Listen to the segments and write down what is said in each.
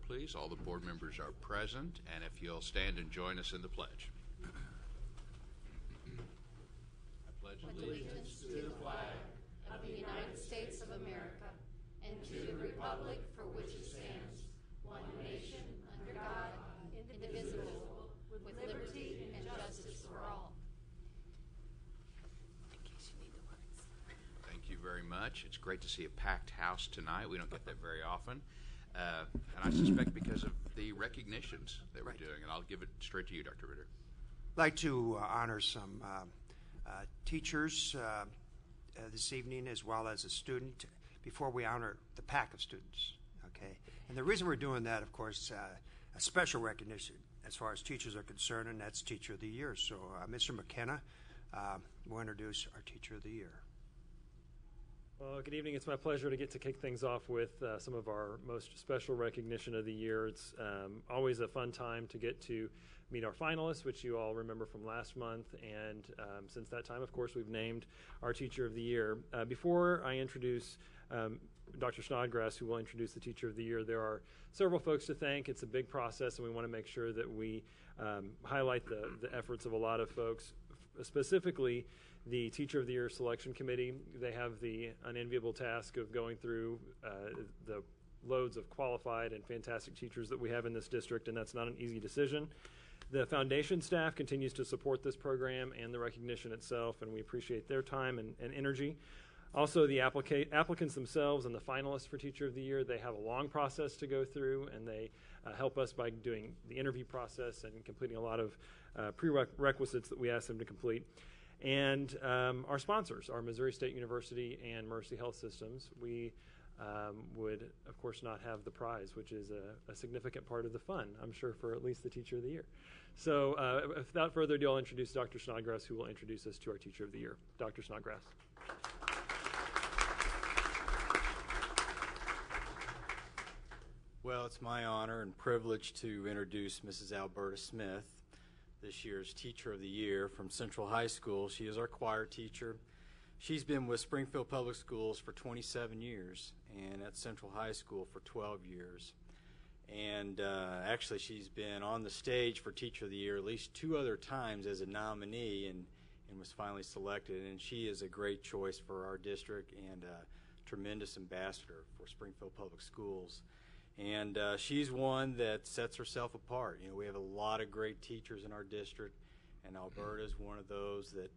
please. All the board members are present, and if you'll stand and join us in the pledge. I pledge allegiance to the flag of the United States of America and to the republic for which it stands, one nation, under God, indivisible, with liberty and justice for all. Thank you very much. It's great to see a packed house tonight. We don't get that very often. And I suspect because of the recognitions that we're doing. And I'll give it straight to you, Dr. Ritter. I'd like to honor some teachers this evening, as well as a student, before we honor the pack of students. Okay, and the reason we're doing that, of course, a special recognition as far as teachers are concerned, and that's Teacher of the Year. So Mr. McKenna will introduce our Teacher of the Year. Well, good evening. It's my pleasure to get to kick things off with some of our most special recognition of the year. It's always a fun time to get to meet our finalists, which you all remember from last month. And since that time, of course, we've named our Teacher of the Year. Before I introduce Dr. Snodgrass, who will introduce the Teacher of the Year, there are several folks to thank. It's a big process, and we want to make sure that we highlight the efforts of a lot of folks, specifically the Teacher of the Year Selection Committee. They have the unenviable task of going through the loads of qualified and fantastic teachers that we have in this district, and that's not an easy decision. The foundation staff continues to support this program and the recognition itself, and we appreciate their time and energy. Also, the applicants themselves and the finalists for Teacher of the Year, they have a long process to go through, and they help us by doing the interview process and completing a lot of prerequisites that we ask them to complete. And our sponsors are Missouri State University and Mercy Health Systems. We would, of course, not have the prize, which is a significant part of the fun, I'm sure, for at least the Teacher of the Year. So without further ado, I'll introduce Dr. Snodgrass, who will introduce us to our Teacher of the Year. Dr. Snodgrass. Well, it's my honor and privilege to introduce Mrs. Alberta Smith, this year's Teacher of the Year from Central High School. She is our choir teacher. She's been with Springfield Public Schools for 27 years and at Central High School for 12 years. And actually, she's been on the stage for Teacher of the Year at least 2 other times as a nominee and was finally selected. And she is a great choice for our district and a tremendous ambassador for Springfield Public Schools. And she's one that sets herself apart. You know, we have a lot of great teachers in our district, and Alberta is one of those that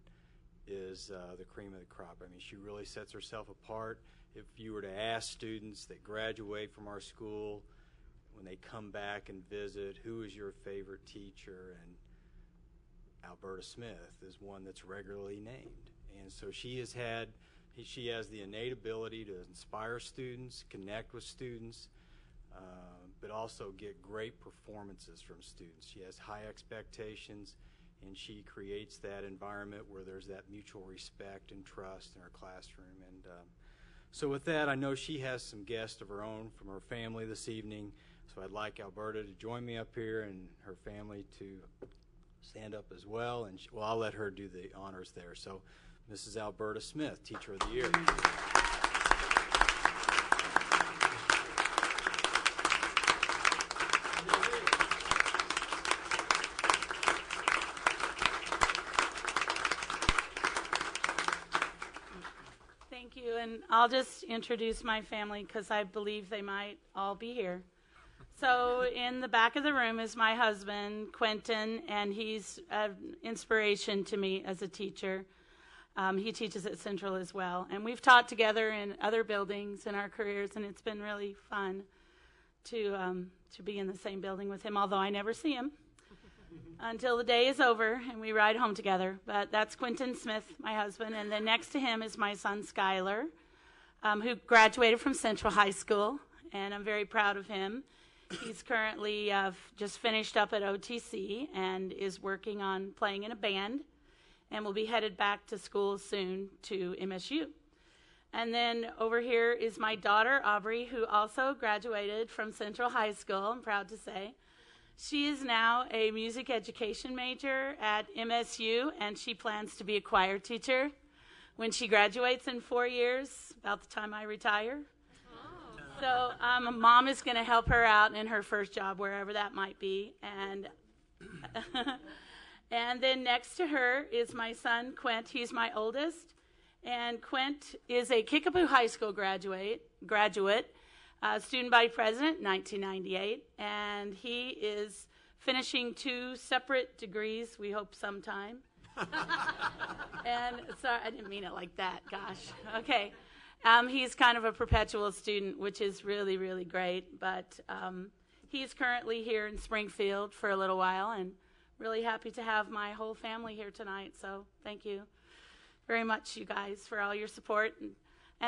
is the cream of the crop. I mean, she really sets herself apart. If you were to ask students that graduate from our school, when they come back and visit, who is your favorite teacher? And Alberta Smith is one that's regularly named. And so she has the innate ability to inspire students, connect with students, but also get great performances from students. She has high expectations, and she creates that environment where there's that mutual respect and trust in her classroom. And so with that, I know she has some guests of her own from her family this evening, so I'd like Alberta to join me up here and her family to stand up as well. And well, I'll let her do the honors there. So Mrs. Alberta Smith, Teacher of the Year. Thank you, and I'll just introduce my family because I believe they might all be here. So in the back of the room is my husband, Quentin, and he's an inspiration to me as a teacher. He teaches at Central as well, and we've taught together in other buildings in our careers, and it's been really fun to be in the same building with him, although I never see him until the day is over and we ride home together. But that's Quentin Smith, my husband, and then next to him is my son, Skylar, who graduated from Central High School, and I'm very proud of him. He's currently just finished up at OTC and is working on playing in a band and will be headed back to school soon to MSU. And then over here is my daughter, Aubrey, who also graduated from Central High School, I'm proud to say. She is now a music education major at MSU, and she plans to be a choir teacher when she graduates in 4 years, about the time I retire. So Mom is going to help her out in her first job, wherever that might be. And and then next to her is my son, Quint. He's my oldest. And Quint is a Kickapoo High School graduate, student body president, 1998. And he is finishing 2 separate degrees, we hope sometime. And sorry, I didn't mean it like that, gosh. Okay. He's kind of a perpetual student, which is really, really great. But he's currently here in Springfield for a little while, and really happy to have my whole family here tonight. So thank you very much, you guys, for all your support. And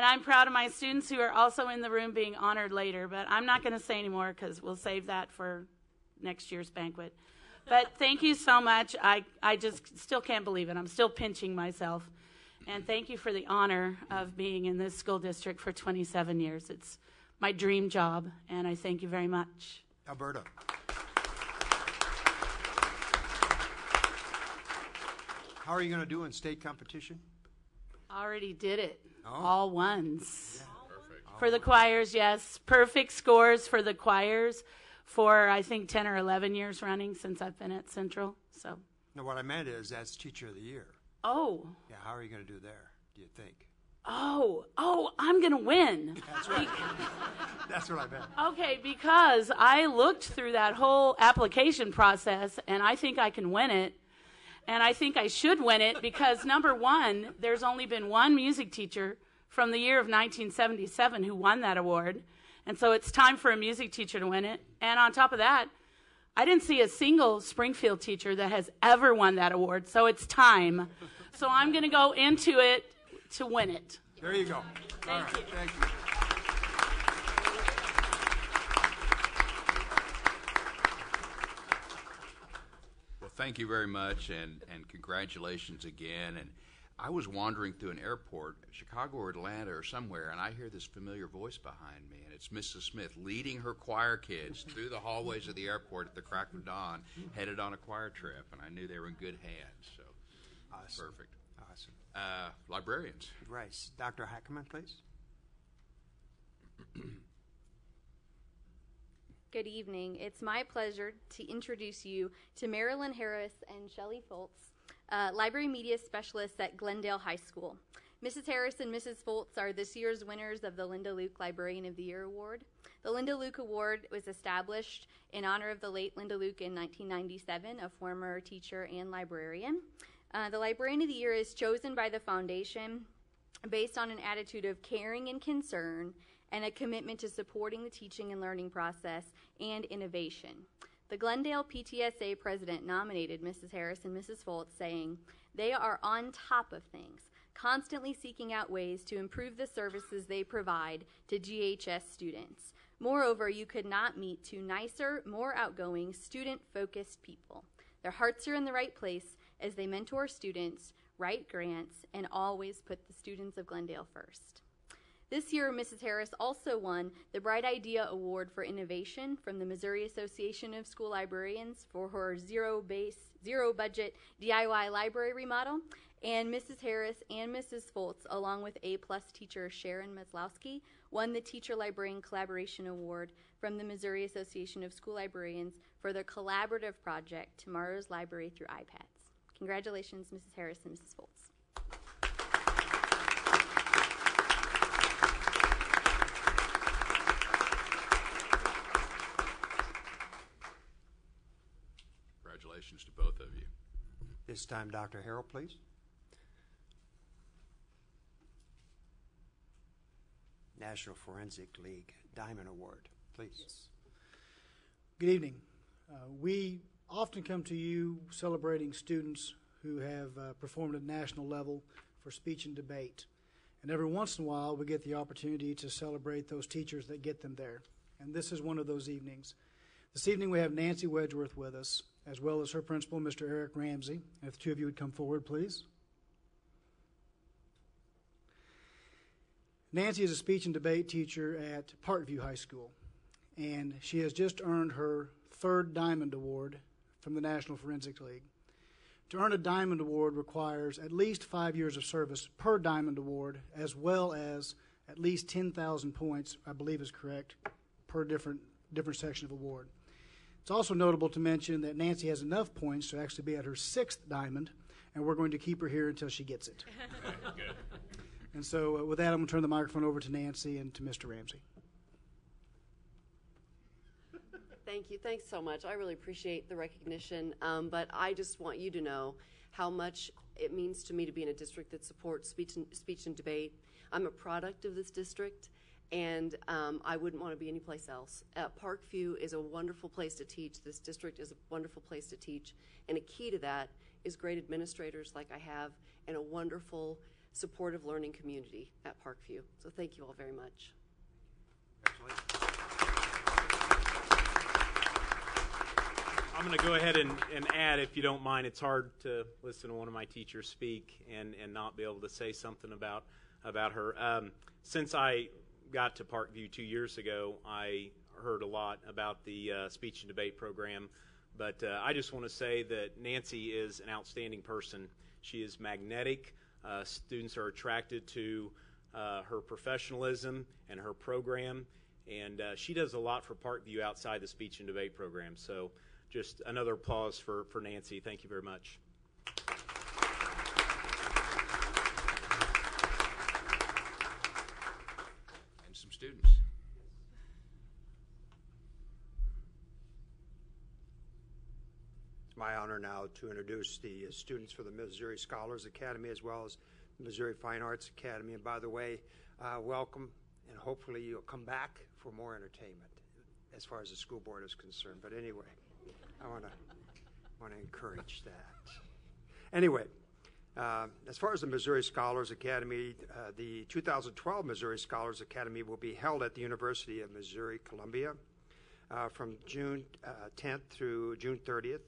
I'm proud of my students who are also in the room being honored later. But I'm not going to say any more because we'll save that for next year's banquet. But thank you so much. I just still can't believe it. I'm still pinching myself. And thank you for the honor of being in this school district for 27 years. It's my dream job, and I thank you very much. Alberta. How are you going to do in state competition? Already did it. Oh. All ones. Perfect. For the choirs, yes. Perfect scores for the choirs for, I think, 10 or 11 years running since I've been at Central. So. No, what I meant is that's Teacher of the Year. Oh. Yeah, how are you going to do there, do you think? Oh, I'm going to win. That's right. That's what I meant. Okay, because I looked through that whole application process, and I think I can win it. And I think I should win it because, number one, there's only been one music teacher from the year of 1977 who won that award. And so it's time for a music teacher to win it. And on top of that, I didn't see a single Springfield teacher that has ever won that award. So it's time. So I'm going to go into it to win it. There you go. Thank you. Thank you. Well, thank you very much, and congratulations again. And I was wandering through an airport, Chicago or Atlanta or somewhere, and I hear this familiar voice behind me, and it's Mrs. Smith leading her choir kids through the hallways of the airport at the crack of dawn, headed on a choir trip, and I knew they were in good hands. So, Awesome. perfect. Awesome. Librarians. Right. Dr. Hackerman, please. Good evening. It's my pleasure to introduce you to Marilyn Harris and Shelley Foltz, Library Media Specialists at Glendale High School. Mrs. Harris and Mrs. Foltz are this year's winners of the Linda Luke Librarian of the Year Award. The Linda Luke Award was established in honor of the late Linda Luke in 1997, a former teacher and librarian. The Librarian of the Year is chosen by the foundation based on an attitude of caring and concern and a commitment to supporting the teaching and learning process and innovation. The Glendale PTSA president nominated Mrs. Harris and Mrs. Foltz, saying, "They are on top of things, constantly seeking out ways to improve the services they provide to GHS students. Moreover, you could not meet 2 nicer, more outgoing, student-focused people. Their hearts are in the right place as they mentor students, write grants, and always put the students of Glendale first." This year, Mrs. Harris also won the Bright Idea Award for Innovation from the Missouri Association of School Librarians for her zero-budget DIY library remodel. And Mrs. Harris and Mrs. Foltz, along with A-plus teacher Sharon Maslowski, won the Teacher Librarian Collaboration Award from the Missouri Association of School Librarians for their collaborative project, Tomorrow's Library Through iPads. Congratulations, Mrs. Harris and Mrs. Foltz. Congratulations to both of you. This time, Dr. Harrell, please. National Forensic League Diamond Award, please. Good evening. We often come to you celebrating students who have performed at national level for speech and debate. And every once in a while, we get the opportunity to celebrate those teachers that get them there. And this is one of those evenings. This evening, we have Nancy Wedgeworth with us, as well as her principal, Mr. Eric Ramsey. And if the 2 of you would come forward, please. Nancy is a speech and debate teacher at Parkview High School, and she has just earned her 3rd Diamond Award from the National Forensic League. To earn a Diamond Award requires at least 5 years of service per Diamond Award, as well as at least 10,000 points, I believe is correct, per different section of award. It's also notable to mention that Nancy has enough points to actually be at her 6th diamond, and we're going to keep her here until she gets it. Good. And so with that, I'm going to turn the microphone over to Nancy and to Mr. Ramsey. Thank you. Thanks so much. I really appreciate the recognition, but I just want you to know how much it means to me to be in a district that supports speech and debate. I'm a product of this district, and I wouldn't want to be anyplace else. Parkview is a wonderful place to teach. This district is a wonderful place to teach, and a key to that is great administrators like I have and a wonderful, supportive learning community at Parkview. So thank you all very much. I'm going to go ahead and add, if you don't mind. It's hard to listen to one of my teachers speak and not be able to say something about her. Since I got to Parkview 2 years ago, I heard a lot about the speech and debate program, but I just want to say that Nancy is an outstanding person. She is magnetic. Students are attracted to her professionalism and her program, and she does a lot for Parkview outside the speech and debate program. So just another applause for Nancy. Thank you very much. And some students. It's my honor now to introduce the students for the Missouri Scholars Academy as well as the Missouri Fine Arts Academy. And by the way, welcome, and hopefully you'll come back for more entertainment as far as the school board is concerned. But anyway, I want to encourage that. Anyway, as far as the Missouri Scholars Academy, the 2012 Missouri Scholars Academy will be held at the University of Missouri-Columbia from June 10th through June 30th,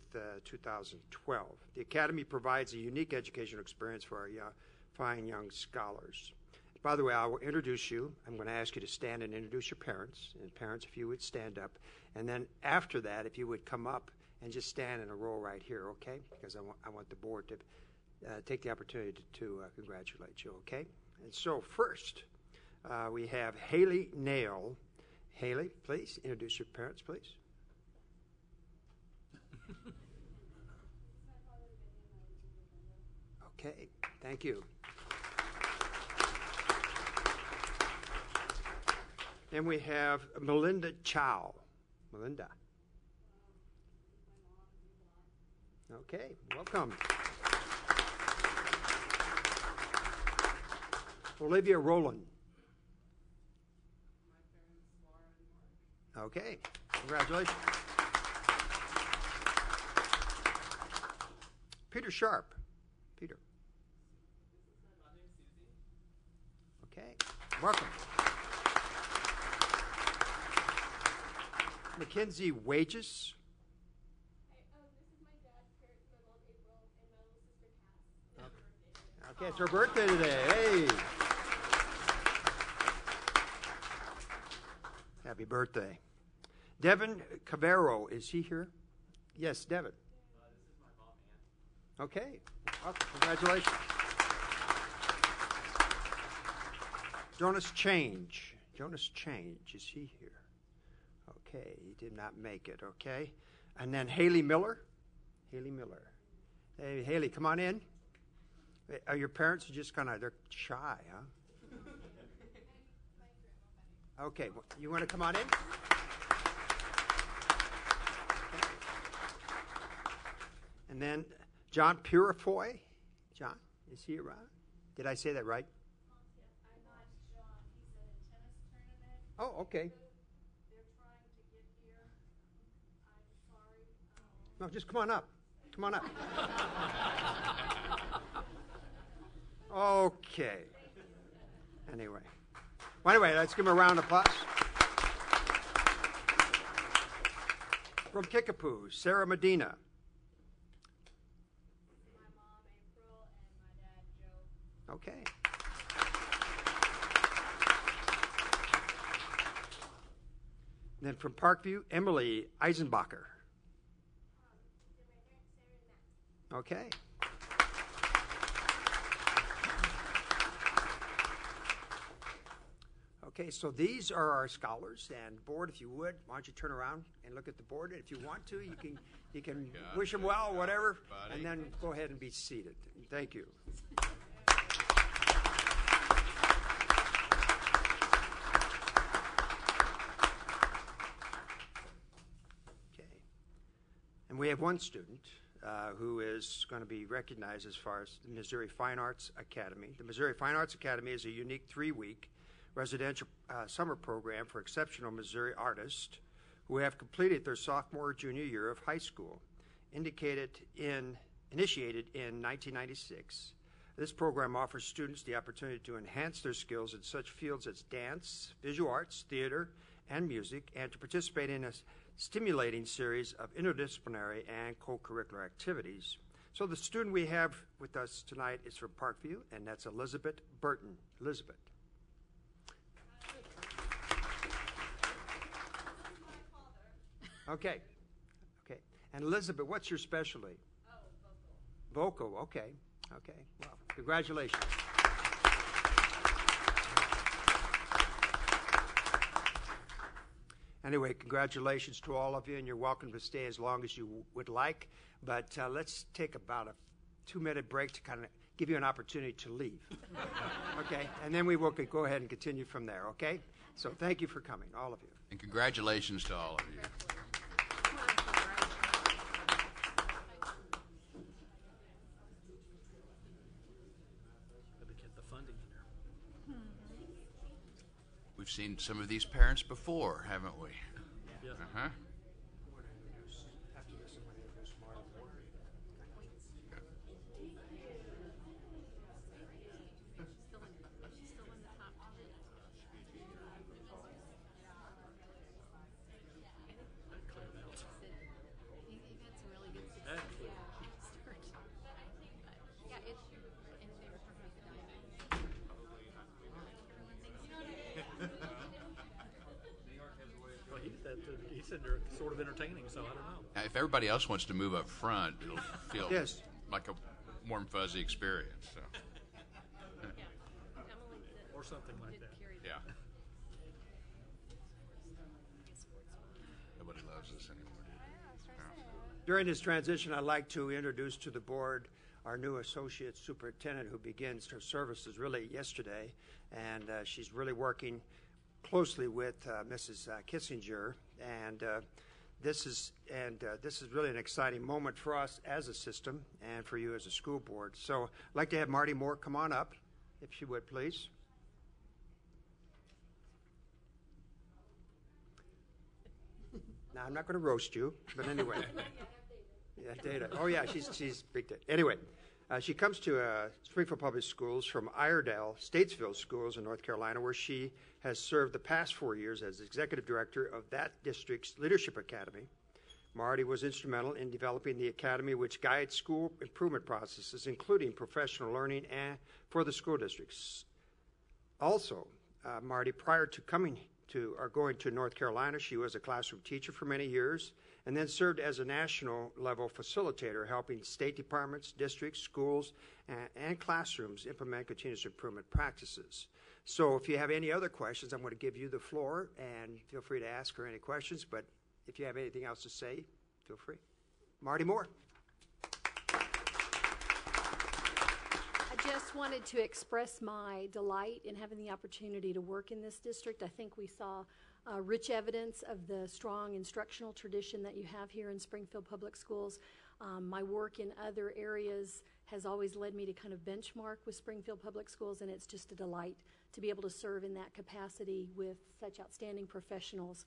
2012. The Academy provides a unique educational experience for our fine young scholars. By the way, I will introduce you. I'm going to ask you to stand and introduce your parents. And parents, if you would stand up. And then after that, if you would come up and just stand in a row right here, okay? Because I want the board to take the opportunity to congratulate you, okay? And so first, we have Haley Nail. Haley, please introduce your parents, please. Okay, thank you. Then we have Melinda Chow. Melinda. Okay, welcome. Olivia Rowland. Okay, congratulations. Peter Sharp. Peter. Okay, welcome. Mackenzie Wages. Okay, it's her birthday today. Hey. Happy birthday. Devin Cavero, is he here? Yes, Devin. This is my mom, Ann. Okay, well, congratulations. Jonas Change. Jonas Change, is he here? Okay, he did not make it, okay. And then Haley Miller. Haley Miller. Hey, Haley, come on in. Are your parents just kind of, they're shy, huh? Okay, well, you want to come on in? And then John Purifoy. John, is he around? Did I say that right? I'm not John. He's at a tennis tournament. Oh, okay. They're trying to get here. I'm sorry. No, just come on up. Come on up. Okay. Anyway. Well, anyway, let's give him a round of applause. From Kickapoo, Sarah Medina. My mom, April, and my dad, Joe. Okay. Then from Parkview, Emily Eisenbacher. Okay. Okay, so these are our scholars, and board, if you would, why don't you turn around and look at the board? And if you want to, you can wish them well, whatever, and then go ahead and be seated. Thank you. Okay, and we have one student who is going to be recognized as far as the Missouri Fine Arts Academy. The Missouri Fine Arts Academy is a unique 3-week residential summer program for exceptional Missouri artists who have completed their sophomore or junior year of high school. Initiated in 1996, this program offers students the opportunity to enhance their skills in such fields as dance, visual arts, theater, and music, and to participate in a stimulating series of interdisciplinary and co-curricular activities. So the student we have with us tonight is from Parkview, and that's Elizabeth Burton. Elizabeth. Okay. Okay. And Elizabeth, what's your specialty? Oh, vocal. Vocal. Okay. Okay. Well, congratulations. Anyway, congratulations to all of you, and you're welcome to stay as long as you would like. But let's take about a 2-minute break to kind of give you an opportunity to leave. Okay? And then we will go ahead and continue from there, okay? So thank you for coming, all of you. And congratulations to all of you. We've seen some of these parents before, haven't we? Yes. Uh-huh. Well, he said they're sort of entertaining, so I don't know. Now, if everybody else wants to move up front, it'll feel Yes. like a warm, fuzzy experience. So. Or something like that. Yeah. Nobody loves us anymore, do they? During this transition, I'd like to introduce to the board our new associate superintendent who begins her services really yesterday, and she's really working closely with Mrs. Kissinger, and this is really an exciting moment for us as a system and for you as a school board. So I'd like to have Marty Moore come on up, if she would, please. Now, I'm not going to roast you, but anyway. Yeah, Data. Oh, yeah, she's big data. Anyway, she comes to Springfield Public Schools from Iredell Statesville Schools in North Carolina, where she has served the past 4 years as executive director of that district's Leadership Academy. Marty was instrumental in developing the academy, which guides school improvement processes, including professional learning and for the school districts. Also, Marty, prior to going to North Carolina, she was a classroom teacher for many years, and then served as a national level facilitator, helping state departments, districts, schools, and classrooms implement continuous improvement practices. So if you have any other questions, I'm going to give you the floor, and feel free to ask her any questions, but if you have anything else to say, feel free. Marty Moore. I just wanted to express my delight in having the opportunity to work in this district. I think we saw rich evidence of the strong instructional tradition that you have here in Springfield Public Schools. My work in other areas has always led me to kind of benchmark with Springfield Public Schools, and it's just a delight to be able to serve in that capacity with such outstanding professionals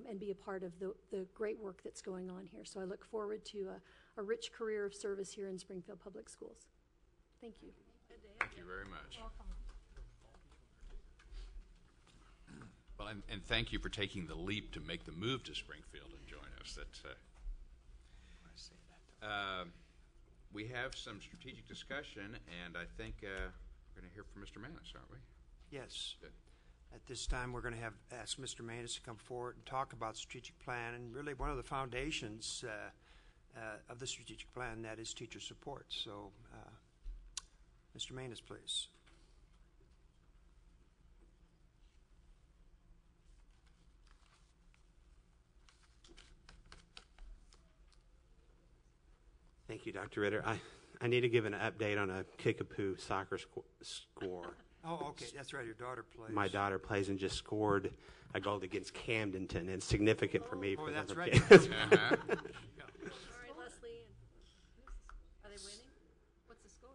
and be a part of the great work that's going on here. So I look forward to a rich career of service here in Springfield Public Schools. Thank you. Thank you very much. Well, and thank you for taking the leap to make the move to Springfield and join us. That's we have some strategic discussion, and I think we're going to hear from Mr. Manis, aren't we? Yes. Good. At this time, we're going to ask Mr. Manis to come forward and talk about strategic plan, and really one of the foundations of the strategic plan, that is teacher support. So, Mr. Manis, please. Thank you, Dr. Ritter. I need to give an update on a Kickapoo soccer score. Oh, okay, that's right. Your daughter plays. My daughter plays and just scored a goal against Camdenton. It's significant for me. Oh, for that's the right. kids. All right, Leslie. Are they winning? What's the score?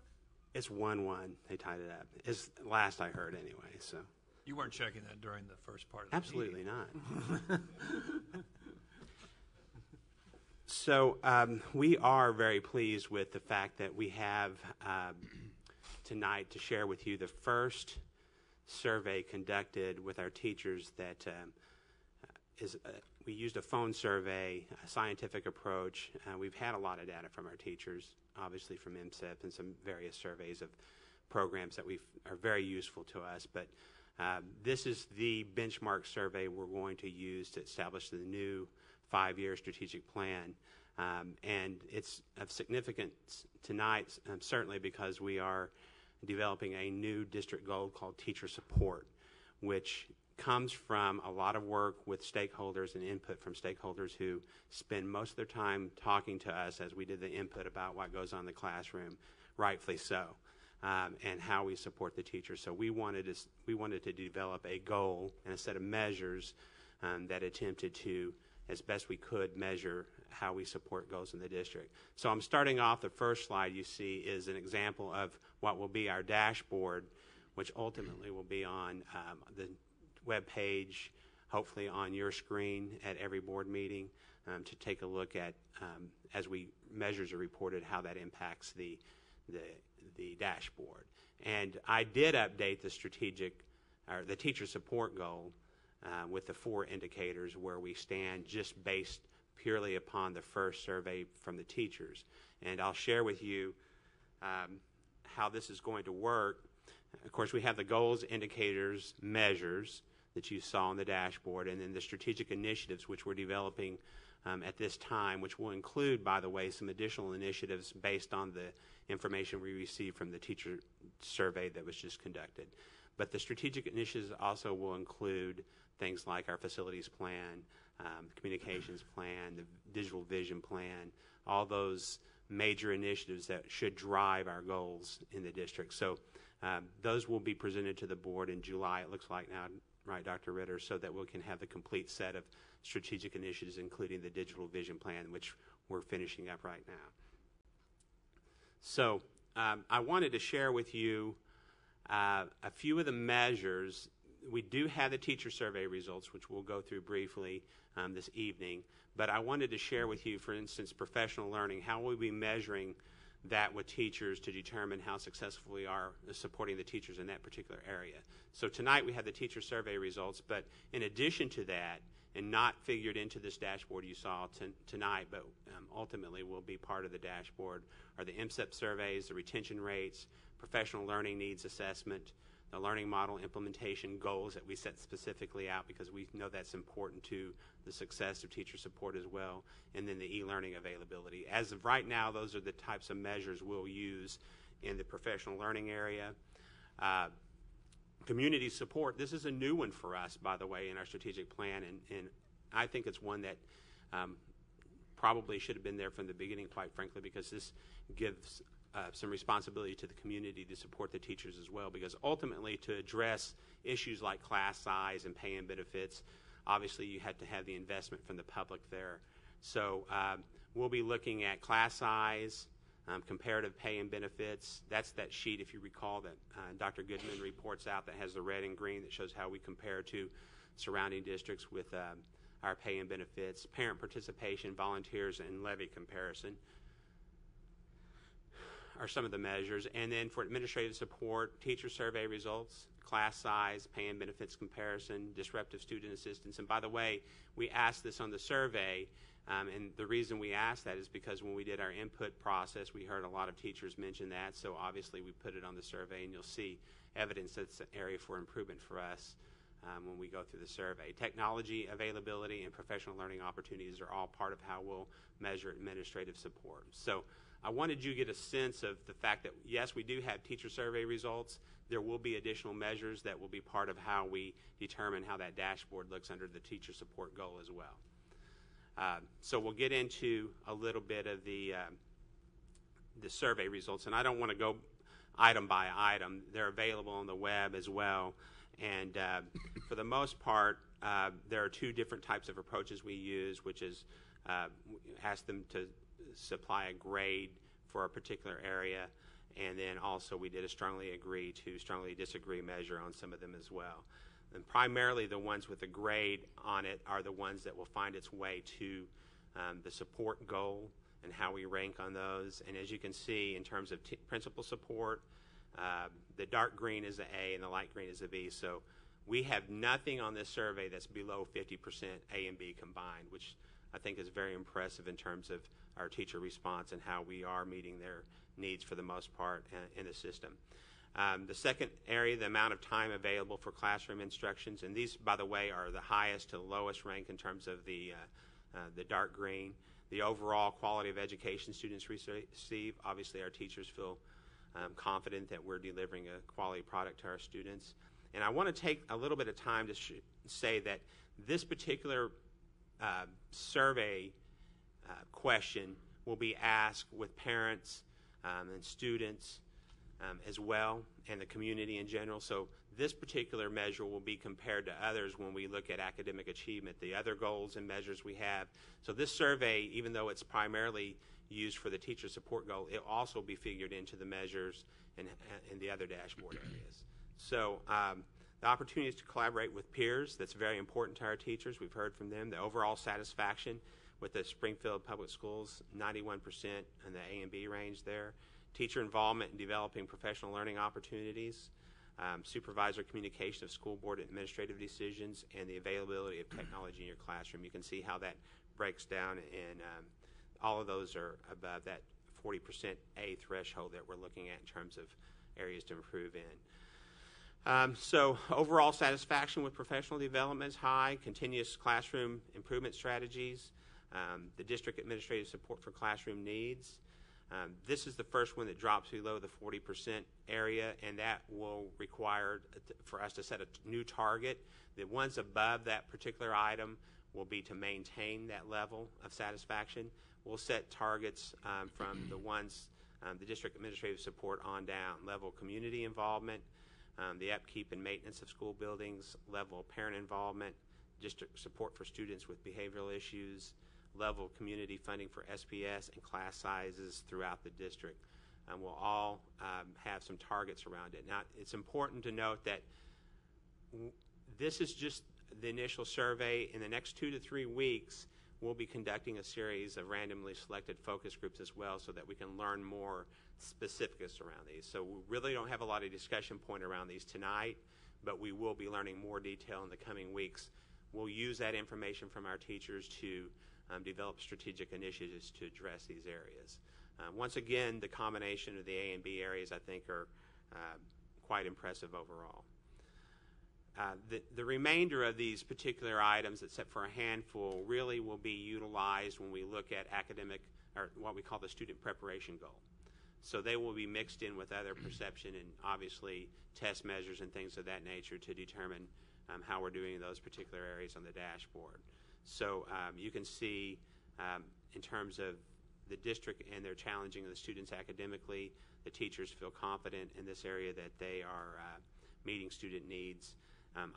It's 1-1. They tied it up. It's last I heard anyway. So You weren't checking that during the first part of the absolutely meeting. not. So we are very pleased with the fact that we have tonight to share with you the first survey conducted with our teachers that we used a phone survey, a scientific approach. We've had a lot of data from our teachers, obviously from MSIP and some various surveys of programs that are very useful to us. But this is the benchmark survey we're going to use to establish the new 5-year strategic plan. And it's of significance tonight, certainly because we are developing a new district goal called teacher support, which comes from a lot of work with stakeholders and input from stakeholders who spend most of their time talking to us as we did the input about what goes on in the classroom, rightfully so, and how we support the teachers. So we wanted to develop a goal and a set of measures that attempted to, as best we could, measure how we support goals in the district. So I'm starting off, the first slide you see is an example of what will be our dashboard, which ultimately will be on the web page, hopefully on your screen at every board meeting, to take a look at, as measures are reported, how that impacts the dashboard. And I did update the teacher support goal with the 4 indicators where we stand, just based purely upon the first survey from the teachers. And I'll share with you how this is going to work. Of course, we have the goals, indicators, measures that you saw on the dashboard, and then the strategic initiatives which we're developing at this time, which will include, by the way, some additional initiatives based on the information we received from the teacher survey that was just conducted. But the strategic initiatives also will include things like our facilities plan, communications plan, the digital vision plan, all those major initiatives that should drive our goals in the district. So those will be presented to the board in July, it looks like now, right, Dr. Ritter, so that we can have the complete set of strategic initiatives, including the digital vision plan, which we're finishing up right now. So I wanted to share with you a few of the measures. We do have the teacher survey results, which we'll go through briefly this evening, but I wanted to share with you, for instance, professional learning. How will we be measuring that with teachers to determine how successful we are supporting the teachers in that particular area? So tonight we have the teacher survey results, but in addition to that, and not figured into this dashboard you saw tonight, but ultimately will be part of the dashboard, are the MSIP surveys, the retention rates, professional learning needs assessment, the learning model implementation goals that we set specifically out because we know that's important to the success of teacher support as well, and then the e-learning availability. As of right now, those are the types of measures we'll use in the professional learning area. Community support, this is a new one for us, by the way, in our strategic plan, and I think it's one that probably should have been there from the beginning, quite frankly, because this gives some responsibility to the community to support the teachers as well, because ultimately to address issues like class size and pay and benefits, obviously you have to have the investment from the public there. So we'll be looking at class size, comparative pay and benefits. That's that sheet, if you recall, that Dr. Goodman reports out that has the red and green that shows how we compare to surrounding districts with our pay and benefits, parent participation, volunteers, and levy comparison are some of the measures. And then for administrative support, teacher survey results, class size, pay and benefits comparison, disruptive student assistance. And by the way, we asked this on the survey, and the reason we asked that is because when we did our input process, we heard a lot of teachers mention that, so obviously we put it on the survey, and you'll see evidence that's an area for improvement for us when we go through the survey. Technology availability and professional learning opportunities are all part of how we'll measure administrative support. So I wanted you to get a sense of the fact that, yes, we do have teacher survey results. There will be additional measures that will be part of how we determine how that dashboard looks under the teacher support goal as well. So we'll get into a little bit of the the survey results, and I don't want to go item by item. They're available on the web as well. And for the most part, there are two different types of approaches we use, which is ask them to supply a grade for a particular area, and then also we did a strongly agree to strongly disagree measure on some of them as well. And primarily the ones with a grade on it are the ones that will find its way to the support goal and how we rank on those. And as you can see, in terms of principal support, the dark green is an A and the light green is a B. So we have nothing on this survey that's below 50% A and B combined, which I think is very impressive in terms of our teacher response and how we are meeting their needs for the most part in the system. The second area, the amount of time available for classroom instructions, and these, by the way, are the highest to the lowest rank in terms of the dark green. The overall quality of education students receive, obviously our teachers feel confident that we're delivering a quality product to our students. And I want to take a little bit of time to say that this particular survey question will be asked with parents and students as well, and the community in general. So this particular measure will be compared to others when we look at academic achievement, the other goals and measures we have. So this survey, even though it's primarily used for the teacher support goal, it will also be figured into the measures and the other dashboard areas. So the opportunities to collaborate with peers, that's very important to our teachers. We've heard from them. The overall satisfaction with the Springfield Public Schools, 91% in the A and B range there. Teacher involvement in developing professional learning opportunities, supervisor communication of school board administrative decisions, and the availability of technology in your classroom. You can see how that breaks down, and all of those are above that 40% A threshold that we're looking at in terms of areas to improve in. So overall satisfaction with professional development is high, continuous classroom improvement strategies, the district administrative support for classroom needs. This is the first one that drops below the 40% area, and that will require for us to set a new target. The ones above that particular item will be to maintain that level of satisfaction. We'll set targets from the ones, the district administrative support on down, level of community involvement, the upkeep and maintenance of school buildings, level of parent involvement, district support for students with behavioral issues, level of community funding for SPS, and class sizes throughout the district. We'll all have some targets around it. Now, it's important to note that this is just the initial survey. In the next 2 to 3 weeks, we'll be conducting a series of randomly selected focus groups as well so that we can learn more specifics around these. So we really don't have a lot of discussion point around these tonight, but we will be learning more detail in the coming weeks. We'll use that information from our teachers to develop strategic initiatives to address these areas. Once again, the combination of the A and B areas I think are quite impressive overall. The remainder of these particular items, except for a handful, really will be utilized when we look at academic, or what we call the student preparation goal. So they will be mixed in with other perception and obviously test measures and things of that nature to determine how we're doing in those particular areas on the dashboard. So you can see in terms of the district and their challenging of the students academically, the teachers feel confident in this area that they are meeting student needs.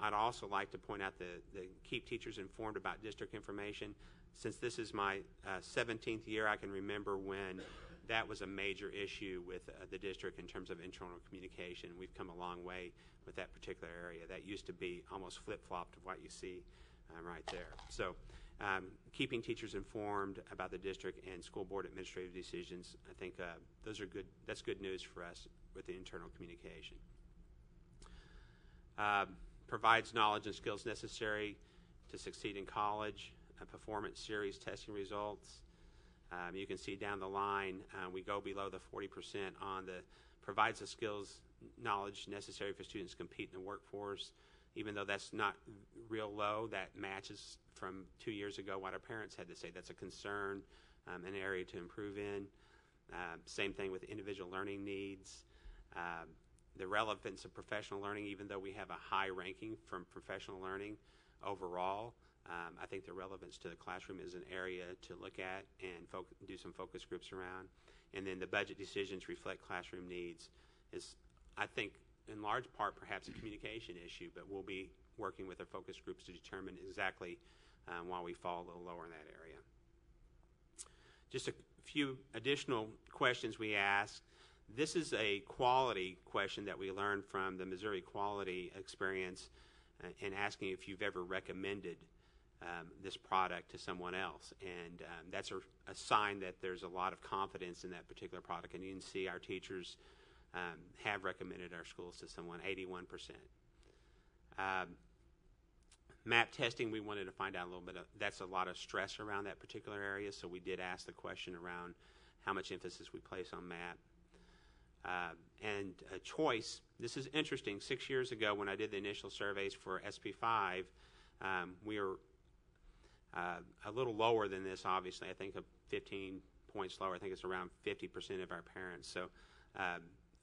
I'd also like to point out the keep teachers informed about district information. Since this is my 17th year, I can remember when that was a major issue with the district in terms of internal communication. We've come a long way with that particular area. That used to be almost flip-flopped of what you see right there. So keeping teachers informed about the district and school board administrative decisions, I think those are good. That's good news for us with the internal communication. Provides knowledge and skills necessary to succeed in college, performance series testing results. You can see down the line, we go below the 40% on the provides the skills, knowledge necessary for students to compete in the workforce. Even though that's not real low, that matches from 2 years ago what our parents had to say. That's a concern, an area to improve in. Same thing with individual learning needs. The relevance of professional learning, even though we have a high ranking from professional learning overall, I think the relevance to the classroom is an area to look at and do some focus groups around. And then the budget decisions reflect classroom needs is, I think, in large part perhaps a communication issue, but we'll be working with our focus groups to determine exactly why we fall a little lower in that area. Just a few additional questions we asked. This is a quality question that we learned from the Missouri Quality Experience in asking if you've ever recommended this product to someone else. And that's a sign that there's a lot of confidence in that particular product. And you can see our teachers have recommended our schools to someone, 81%. MAP testing, we wanted to find out a little bit that's a lot of stress around that particular area, so we did ask the question around how much emphasis we place on MAP. And choice, this is interesting. 6 years ago when I did the initial surveys for SP5, we were a little lower than this, obviously. I think 15 points lower. I think it's around 50% of our parents. So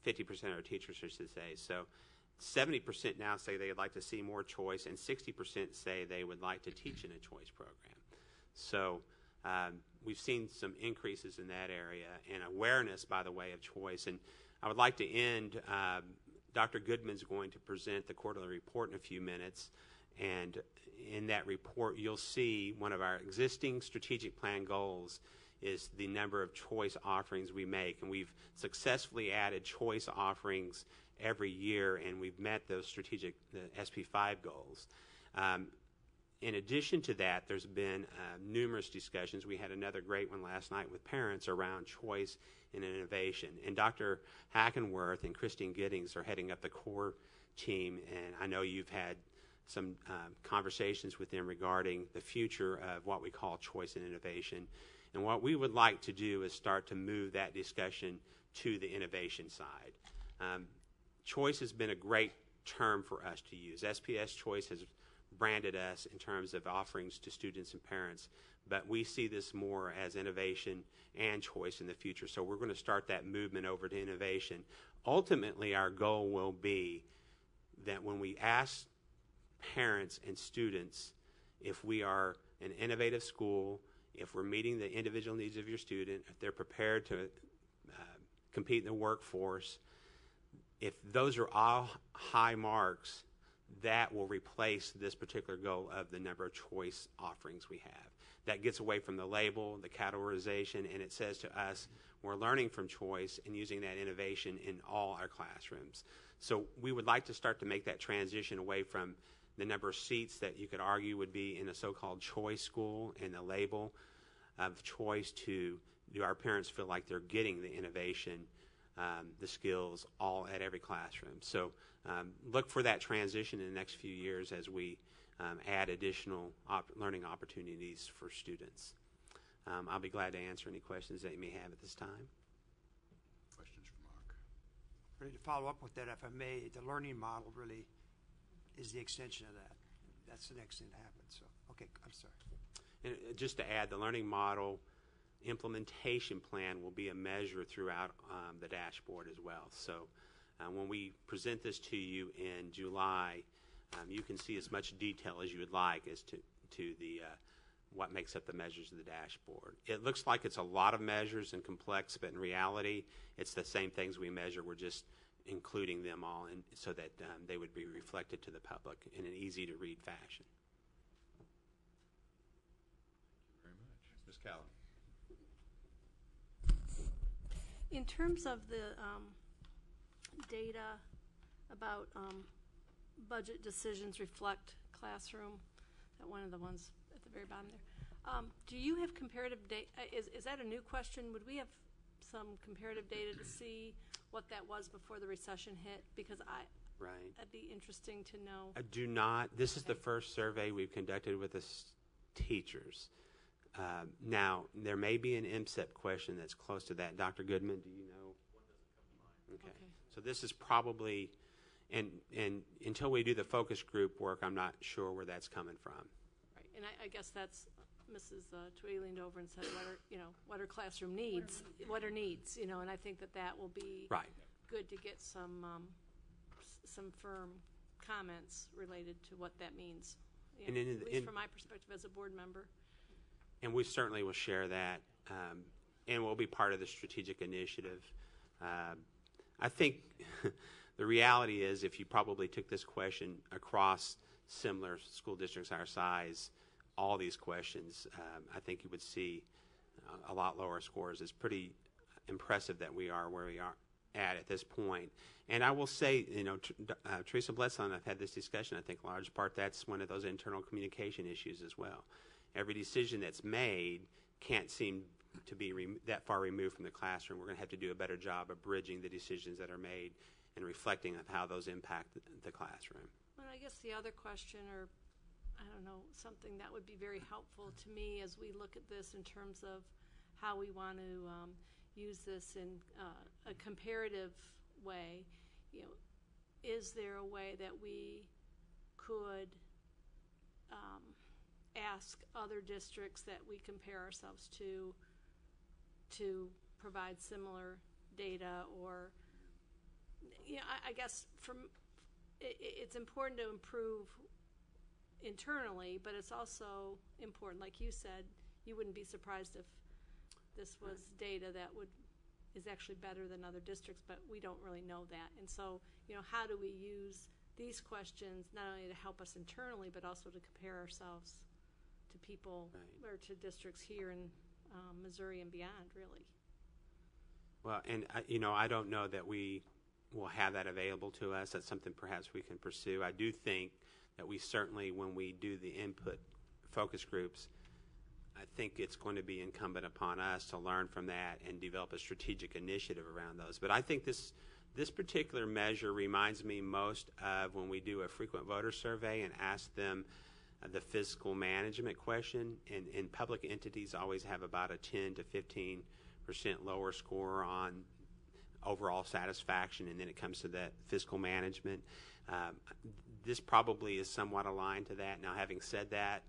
50% of our teachers, I should say. So 70% now say they'd like to see more choice, and 60% say they would like to teach in a choice program. So we've seen some increases in that area and awareness, by the way, of choice. And I would like to end, Dr. Goodman's going to present the quarterly report in a few minutes. And in that report, you'll see one of our existing strategic plan goals is the number of choice offerings we make. And we've successfully added choice offerings every year, and we've met those strategic, the SP5 goals. In addition to that, there's been numerous discussions. We had another great one last night with parents around choice and innovation. And Dr. Hackenworth and Christine Giddings are heading up the core team, and I know you've had some conversations with them regarding the future of what we call choice and innovation. And what we would like to do is start to move that discussion to the innovation side. Choice has been a great term for us to use. SPS Choice has branded us in terms of offerings to students and parents, but we see this more as innovation and choice in the future. So we're going to start that movement over to innovation. Ultimately, our goal will be that when we ask parents and students if we are an innovative school, if we're meeting the individual needs of your student, if they're prepared to compete in the workforce, if those are all high marks, that will replace this particular goal of the number of choice offerings we have. That gets away from the label, the categorization, and it says to us we're learning from choice and using that innovation in all our classrooms. So we would like to start to make that transition away from the number of seats that you could argue would be in a so-called choice school and the label of choice to do our parents feel like they're getting the innovation, the skills all at every classroom. So look for that transition in the next few years as we add additional learning opportunities for students. I'll be glad to answer any questions that you may have at this time. Questions for Mark? Ready to follow up with that, if I may. The learning model really is the extension of that. That's the next thing to happen. So, okay, I'm sorry. And just to add, the learning model implementation plan will be a measure throughout the dashboard as well. So when we present this to you in July, you can see as much detail as you would like as to the what makes up the measures of the dashboard. It looks like it's a lot of measures and complex, but in reality, it's the same things we measure. We're just including them all in, so that they would be reflected to the public in an easy-to-read fashion. Thank you very much. Ms. Callan. In terms of the data about budget decisions reflect classroom, that one of the ones at the very bottom there, do you have comparative data? Is that a new question? Would we have some comparative data to see what that was before the recession hit? Because that'd be interesting to know. I do not. This is the first survey we've conducted with the teachers. Now, there may be an MSEP question that's close to that. Dr. Goodman, do you know? One doesn't come to mind. Okay. So this is probably, and until we do the focus group work, I'm not sure where that's coming from. Right, and I guess that's Mrs. Twiggy leaned over and said, what are classroom needs? What are needs? And I think that will be good to get some firm comments related to what that means Yeah, And at least from my perspective as a board member. And we certainly will share that, and we'll be part of the strategic initiative. I think the reality is, if you probably took this question across similar school districts our size, all these questions, I think you would see a lot lower scores. It's pretty impressive that we are where we are at this point. And I will say, Teresa Bledsoe and I've had this discussion. I think in large part that's one of those internal communication issues as well. Every decision that's made can't seem to be that far removed from the classroom. We're going to have to do a better job of bridging the decisions that are made and reflecting on how those impact the classroom. Well, I guess the other question, or I don't know, something that would be very helpful to me as we look at this in terms of how we want to use this in a comparative way, is there a way that we could ask other districts that we compare ourselves to provide similar data? Or I guess it's important to improve internally, but it's also important, like you said, you wouldn't be surprised if this was data that is actually better than other districts, but we don't really know that. And so, how do we use these questions not only to help us internally, but also to compare ourselves to people or to districts here in Missouri and beyond, really? Well, and I don't know that we will have that available to us. That's something perhaps we can pursue. I do think that we certainly, when we do the input focus groups, I think it's going to be incumbent upon us to learn from that and develop a strategic initiative around those. But I think this particular measure reminds me most of when we do a frequent voter survey and ask them the fiscal management question. And public entities always have about a 10 to 15% lower score on overall satisfaction, and then it comes to that fiscal management. This probably is somewhat aligned to that. Now, having said that,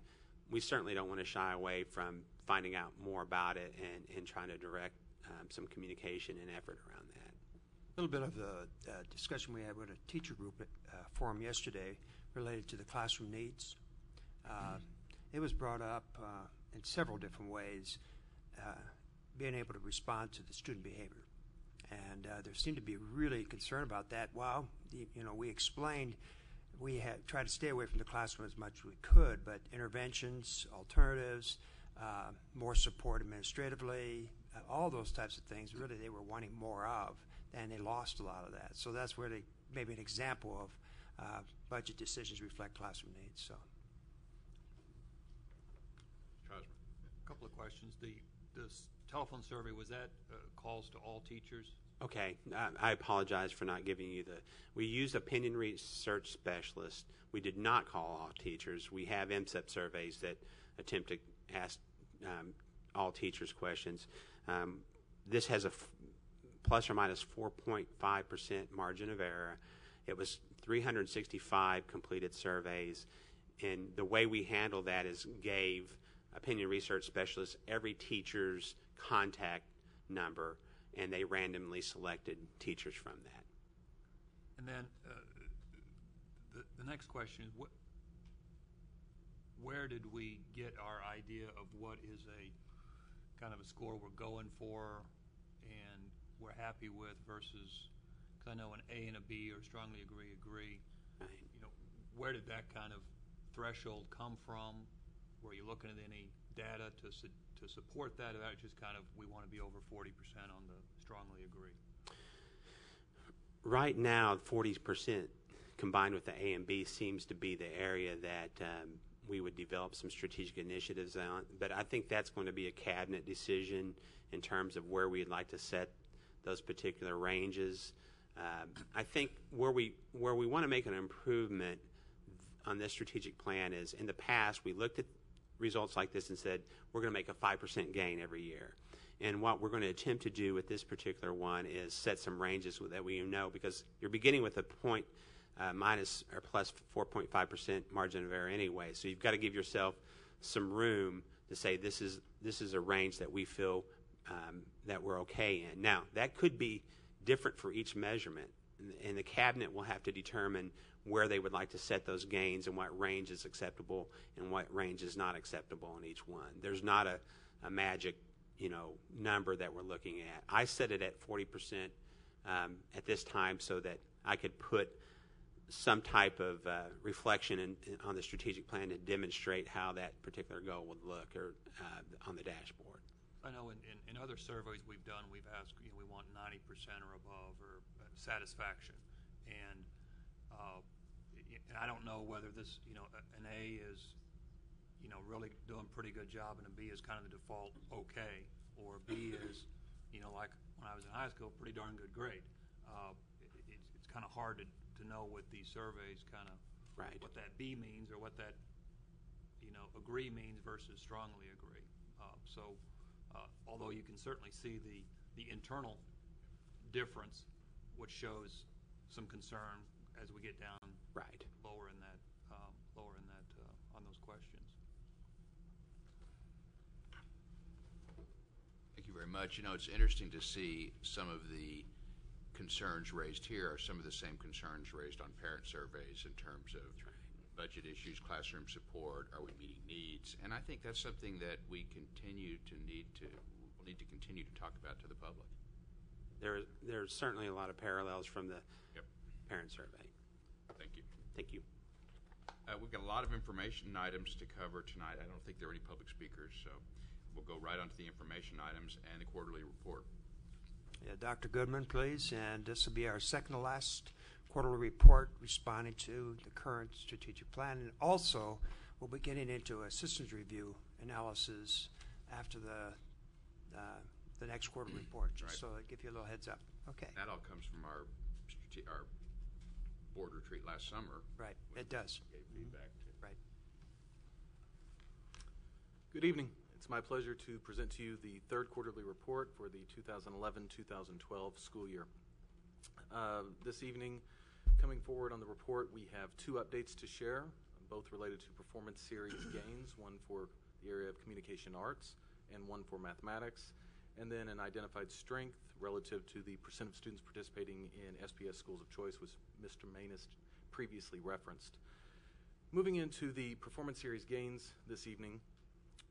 we certainly don't want to shy away from finding out more about it and trying to direct some communication and effort around that. A little bit of the discussion we had with a teacher group forum yesterday related to the classroom needs. It was brought up in several different ways, being able to respond to the student behavior. And there seemed to be really concern about that. Well, we explained we had tried to stay away from the classroom as much as we could, but interventions, alternatives, more support administratively, all those types of things, really they were wanting more of, and they lost a lot of that. So that's where maybe an example of budget decisions reflect classroom needs. So, A couple of questions. This telephone survey, was that calls to all teachers? Okay, I apologize for not giving you we used opinion research specialists. We did not call all teachers. We have MSEP surveys that attempt to ask all teachers questions. This has a plus or minus 4.5% margin of error. It was 365 completed surveys, and the way we handle that is gave opinion research specialists every teacher's contact number, and they randomly selected teachers from that. And then the next question is, where did we get our idea of what is a kind of a score we're going for and we're happy with versus, because I know an A and a B or strongly agree. Right. Where did that kind of threshold come from? Were you looking at any data to support that, or that just kind of we want to be over 40% on the strongly agree? Right now, 40% combined with the A and B seems to be the area that we would develop some strategic initiatives on. But I think that's going to be a cabinet decision in terms of where we'd like to set those particular ranges. I think where we want to make an improvement on this strategic plan is, in the past, we looked at results like this and said, we're going to make a 5% gain every year. And what we're going to attempt to do with this particular one is set some ranges that we know, because you're beginning with a point minus or plus 4.5% margin of error anyway. So you've got to give yourself some room to say this is a range that we feel that we're okay in. Now, that could be different for each measurement. and the cabinet will have to determine where they would like to set those gains and what range is acceptable and what range is not acceptable in each one. There's not a magic, number that we're looking at. I set it at 40% at this time so that I could put some type of reflection on the strategic plan to demonstrate how that particular goal would look or on the dashboard. I know in other surveys we've done, we've asked, we want 90% or above or satisfaction. And I don't know whether this, an A is, really doing a pretty good job and a B is kind of the default okay, or B is, like when I was in high school, pretty darn good grade. It's kind of hard to know with these surveys kind of what that B means or what that, agree means versus strongly agree. Although you can certainly see the internal difference, which shows some concern as we get down lower in that on those questions. Thank you very much. It's interesting to see some of the concerns raised here are some of the same concerns raised on parent surveys in terms of budget issues, classroom support, are we meeting needs? And I think that's something that we will need to continue to talk about to the public. There's certainly a lot of parallels from the parent survey. Thank you. Thank you. We've got a lot of information items to cover tonight. I don't think there are any public speakers, so we'll go right on to the information items and the quarterly report. Yeah, Dr. Goodman, please. And this will be our second to last quarterly report responding to the current strategic plan. And also, we'll be getting into a systems review analysis after the next quarterly report, just so I give you a little heads up. Okay. That all comes from our board retreat last summer. Right, it does. Gave feedback to. Right. Good evening. It's my pleasure to present to you the third quarterly report for the 2011-2012 school year. This evening, coming forward on the report, we have two updates to share, both related to performance series gains, one for the area of communication arts and one for mathematics, and then an identified strength relative to the percent of students participating in SPS schools of choice, which Mr. Manus previously referenced. Moving into the performance series gains this evening,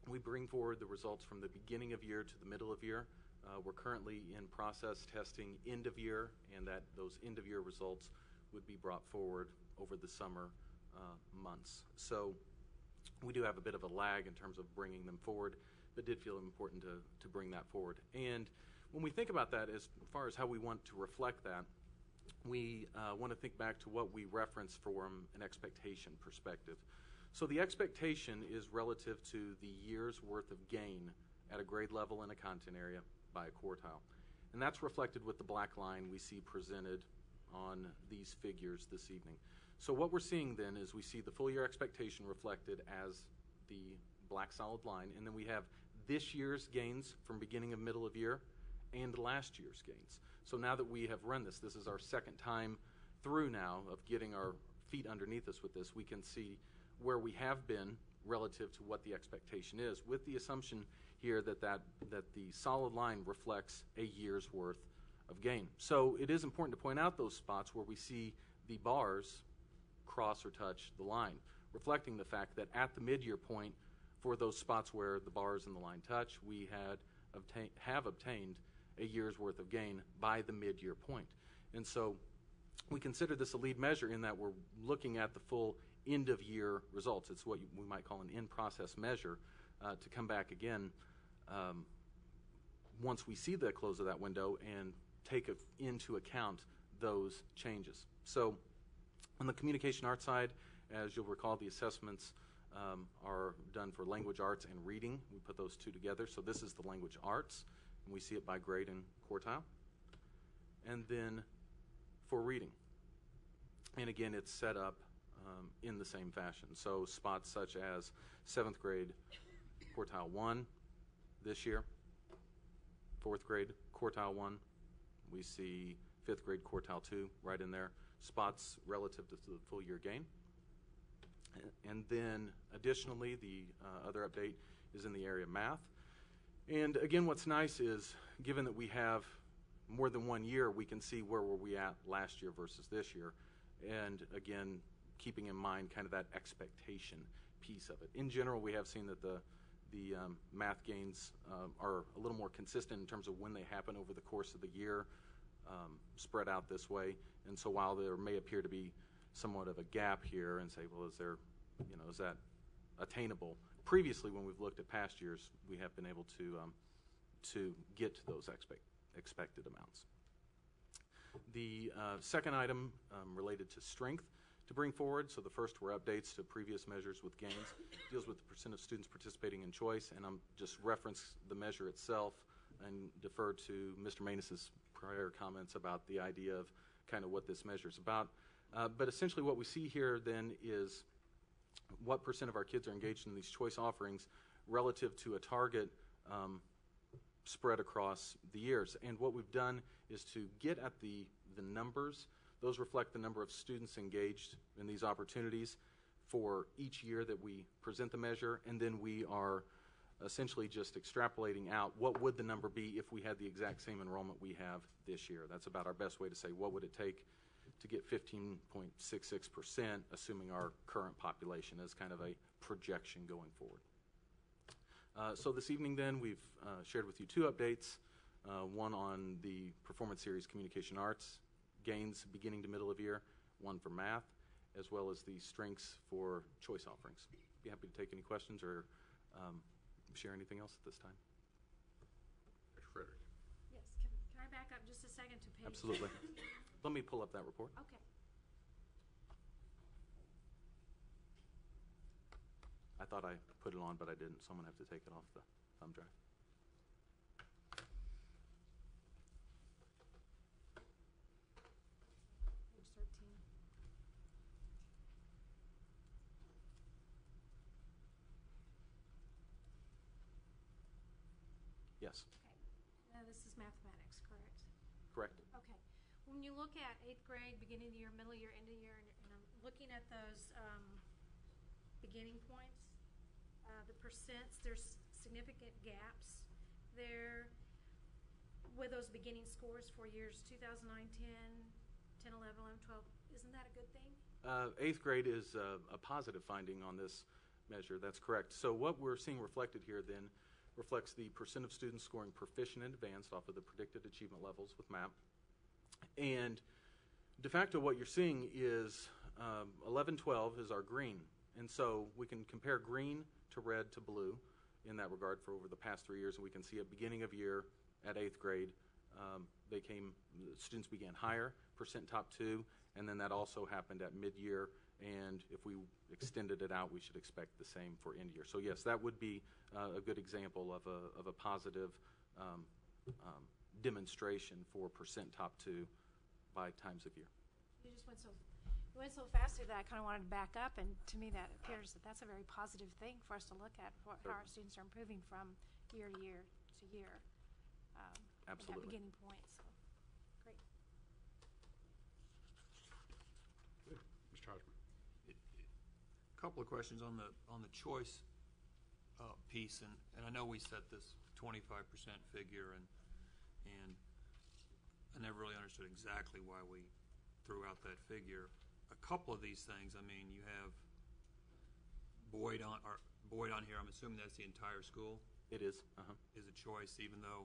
we bring forward the results from the beginning of year to the middle of year. We're currently in process testing end of year, and that those end of year results would be brought forward over the summer months. So we do have a bit of a lag in terms of bringing them forward, but did feel important to bring that forward. And when we think about that, as far as how we want to reflect that, we want to think back to what we referenced from an expectation perspective. So the expectation is relative to the year's worth of gain at a grade level in a content area by a quartile. And that's reflected with the black line we see presented on these figures this evening. So what we're seeing then is we see the full year expectation reflected as the black solid line, and then we have this year's gains from beginning of middle of year and last year's gains. So now that we have run this is our second time through now of getting our feet underneath us with this, we can see where we have been relative to what the expectation is, with the assumption here that the solid line reflects a year's worth of gain. So it is important to point out those spots where we see the bars cross or touch the line, reflecting the fact that at the mid-year point, for those spots where the bars and the line touch, we have obtained a year's worth of gain by the mid-year point. And so we consider this a lead measure in that we're looking at the full end-of-year results. It's what we might call an in-process measure to come back again once we see the close of that window and take into account those changes. So on the communication arts side, as you'll recall, the assessments are done for language arts and reading. We put those two together. So this is the language arts, and we see it by grade and quartile. And then for reading, and again, it's set up in the same fashion. So spots such as 7th grade quartile 1 this year, 4th grade quartile 1, we see 5th grade quartile 2 right in there, spots relative to the full year gain. And then additionally, the other update is in the area of math. And again, what's nice is, given that we have more than 1 year, we can see where were we at last year versus this year. And again, keeping in mind kind of that expectation piece of it. In general, we have seen that the math gains are a little more consistent in terms of when they happen over the course of the year, spread out this way. And so while there may appear to be somewhat of a gap here and say, well, is that attainable? Previously, when we've looked at past years, we have been able to get to those expected amounts. The second item related to strength to bring forward. So the first were updates to previous measures with gains. Deals with the percent of students participating in choice, and I'm just reference the measure itself and defer to Mr. Manus's prior comments about the idea of kind of what this measure is about. But essentially what we see here then is what percent of our kids are engaged in these choice offerings relative to a target spread across the years. And what we've done is to get at the numbers. Those reflect the number of students engaged in these opportunities for each year that we present the measure, and then we are essentially just extrapolating out what would the number be if we had the exact same enrollment we have this year. That's about our best way to say what would it take to get 15.66%, assuming our current population as kind of a projection going forward. So this evening then we've shared with you two updates, one on the Performance Series Communication Arts gains beginning to middle of year, one for math, as well as the strengths for choice offerings. Be happy to take any questions or share anything else at this time. Dr. Frederick. Yes, can I back up just a second to page? Absolutely. Let me pull up that report. Okay. I thought I put it on, but I didn't, so I'm going to have to take it off the thumb drive. Page 13. Yes, Okay. Now this is mathematics, correct? correct. Okay. When you look at 8th grade, beginning of the year, middle of the year, end of the year, and I'm looking at those beginning points, the percents, there's significant gaps there with those beginning scores for years 2009, 10, 10, 11, 11, 12. Isn't that a good thing? 8th grade is a positive finding on this measure. That's correct. So what we're seeing reflected here then reflects the percent of students scoring proficient and advanced off of the predicted achievement levels with MAP. And de facto what you're seeing is 11, 12 is our green. And so we can compare green to red to blue in that regard for over the past 3 years, and we can see at beginning of year at 8th grade, students began higher, percent top 2, and then that also happened at mid-year, and if we extended it out, we should expect the same for end year. So yes, that would be a good example of a positive demonstration for percent top 2 by times of year. You just went so fast that I kind of wanted to back up, and to me that appears that that's a very positive thing for us to look at, for how our students are improving from year to year to year. Absolutely. That beginning point, so great. Good. Mr. Hodgman. A couple of questions on the choice piece, and I know we set this 25% figure, and I never really understood exactly why we threw out that figure. A couple of these things, I mean, you have Boyd on here. I'm assuming that's the entire school. It is. Is a choice, even though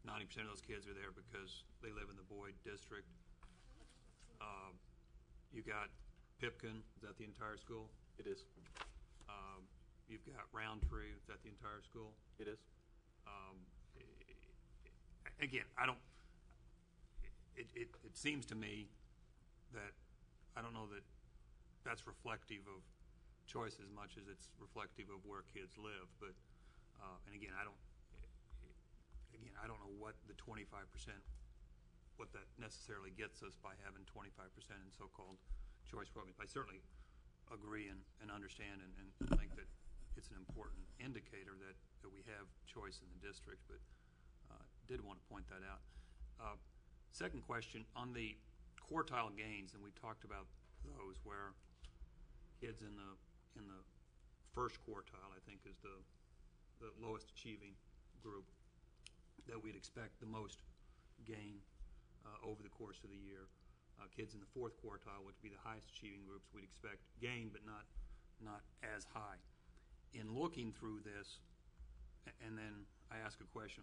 90% of those kids are there because they live in the Boyd district. You got Pipkin. Is that the entire school? It is. You've got Roundtree. Is that the entire school? It is. Again, I don't. It seems to me that I don't know that that's reflective of choice as much as it's reflective of where kids live. But and again, I don't know what the 25%, what that necessarily gets us by having 25% in so-called choice programs. I certainly agree and understand and think that it's an important indicator that we have choice in the district, but did want to point that out. Second question, on the quartile gains, and we talked about those where kids in the first quartile, I think, is the lowest achieving group that we'd expect the most gain over the course of the year. Kids in the fourth quartile, which would be the highest achieving groups, we'd expect gain, but not as high. In looking through this, and then I asked a question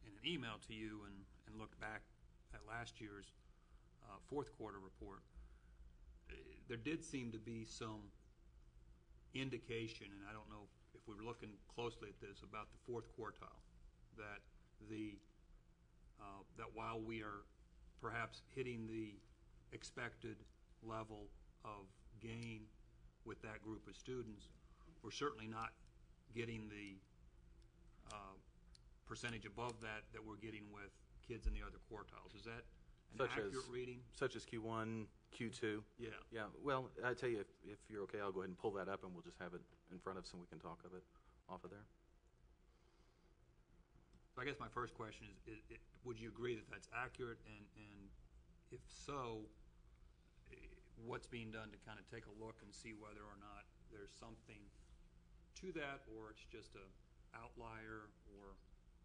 in an email to you and looked back at last year's fourth quarter report, there did seem to be some indication, and I don't know if we were looking closely at this, about the fourth quartile, that that while we are perhaps hitting the expected level of gain with that group of students, we're certainly not getting the percentage above that we're getting with kids in the other quartiles. Is that an accurate reading? Such as Q1, Q2? Yeah. Yeah. Well, I tell you, if you're okay, I'll go ahead and pull that up, and we'll just have it in front of us, and we can talk of it off of there. So I guess my first question is would you agree that that's accurate? And if so, what's being done to kind of take a look and see whether or not there's something to that, or it's just a outlier, or?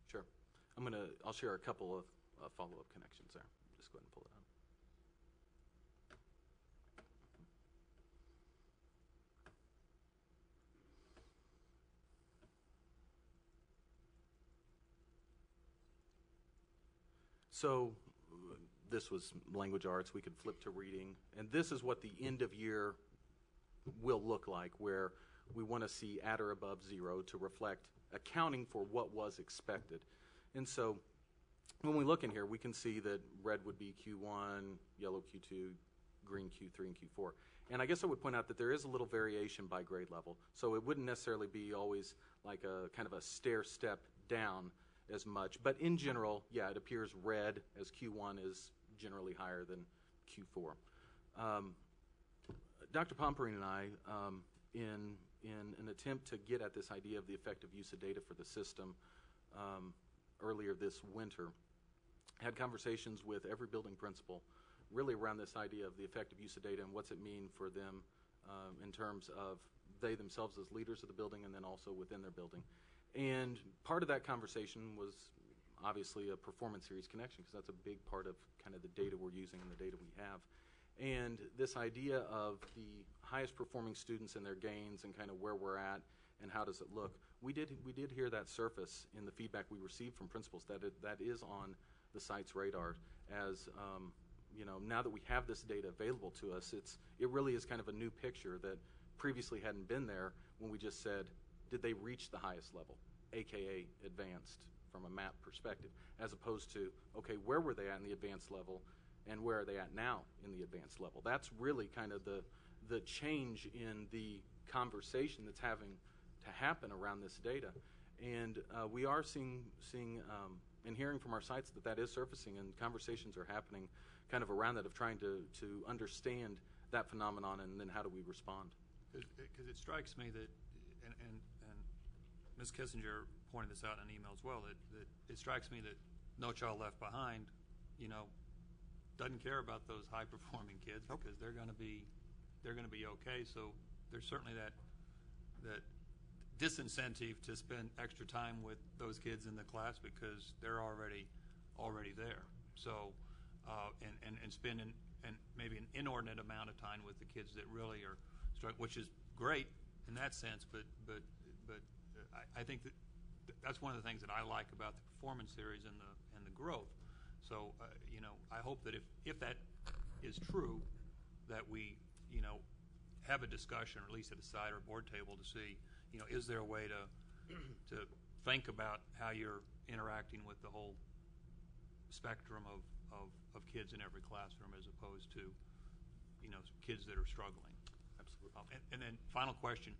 Sure. I'll share a couple of follow-up connections there. Just go ahead and pull it up. So this was language arts. We could flip to reading. And this is what the end of year will look like, where we want to see at or above 0 to reflect accounting for what was expected. And so when we look in here, we can see that red would be Q1, yellow Q2, green Q3, and Q4. And I guess I would point out that there is a little variation by grade level. So it wouldn't necessarily be always like a kind of a stair step down as much. But in general, yeah, it appears red as Q1 is generally higher than Q4. Dr. Pomperine and I, in an attempt to get at this idea of the effective use of data for the system earlier this winter, had conversations with every building principal really around this idea of the effective use of data and what's it mean for them in terms of they themselves as leaders of the building and then also within their building. And part of that conversation was obviously a performance series connection, because that's a big part of kind of the data we're using and the data we have. And this idea of the highest performing students and their gains and kind of where we're at and how does it look, we did hear that surface in the feedback we received from principals, that is on the site's radar as now that we have this data available to us, it really is kind of a new picture that previously hadn't been there when we just said, did they reach the highest level, aka advanced from a map perspective, as opposed to, okay, where were they at in the advanced level and where are they at now in the advanced level? That's really kind of the change in the conversation that's having to happen around this data. And we are seeing and hearing from our sites that is surfacing, and conversations are happening kind of around that of trying to understand that phenomenon and then how do we respond. Because it strikes me that, and Ms. Kissinger pointed this out in an email as well, that it strikes me that No Child Left Behind, doesn't care about those high-performing kids because they're going to be okay. So there's certainly that disincentive to spend extra time with those kids in the class because they're already there. So and spending maybe an inordinate amount of time with the kids that really are struggling, which is great in that sense. But I think that's one of the things that I like about the performance series and the growth. So I hope that if that is true, that we have a discussion, or at least at a side or board table, to see is there a way to think about how you're interacting with the whole spectrum of kids in every classroom, as opposed to kids that are struggling. Absolutely. And then final question,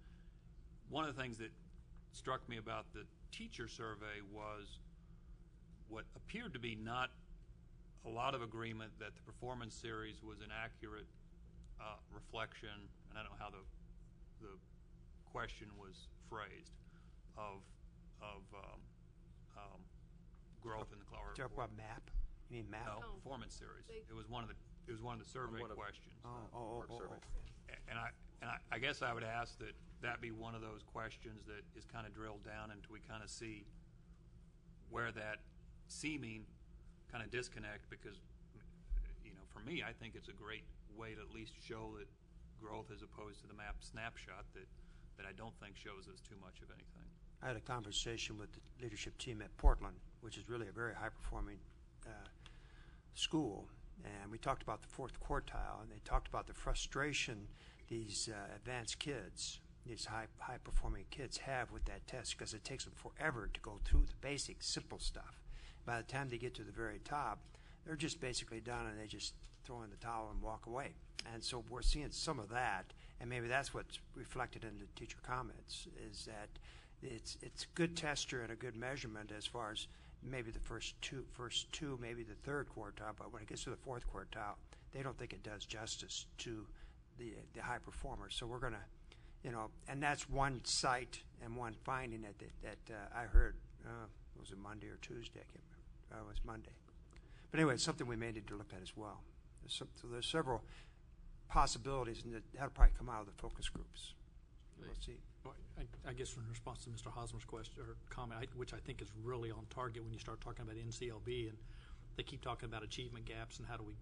one of the things that struck me about the teacher survey was what appeared to be not a lot of agreement that the performance series was an accurate reflection, and I don't know how the question was phrased, of growth in the class. Talk about map? You mean map? No, performance series. It was one of the survey questions. And I guess I would ask that be one of those questions that is kind of drilled down until we kind of see where that seeming kind of disconnect, because for me, I think it's a great way to at least show that growth as opposed to the map snapshot that I don't think shows us too much of anything. I had a conversation with the leadership team at Portland, which is really a very high-performing school, and we talked about the fourth quartile, and they talked about the frustration these advanced kids, these high-performing kids have with that test, because it takes them forever to go through the basic, simple stuff. By the time they get to the very top, they're just basically done, and they just throw in the towel and walk away. And so we're seeing some of that, and maybe that's what's reflected in the teacher comments, is that it's a good tester and a good measurement as far as maybe the first two, maybe the third quartile, but when it gets to the fourth quartile, they don't think it does justice to the high performers. So we're going to, and that's one site and one finding that I heard, was it Monday or Tuesday? I can't remember. It was Monday. But anyway, it's something we may need to look at as well. So there's several possibilities, and that'll probably come out of the focus groups. We'll see. Well, I guess in response to Mr. Hosmer's question or comment, which I think is really on target when you start talking about NCLB, and they keep talking about achievement gaps and how do we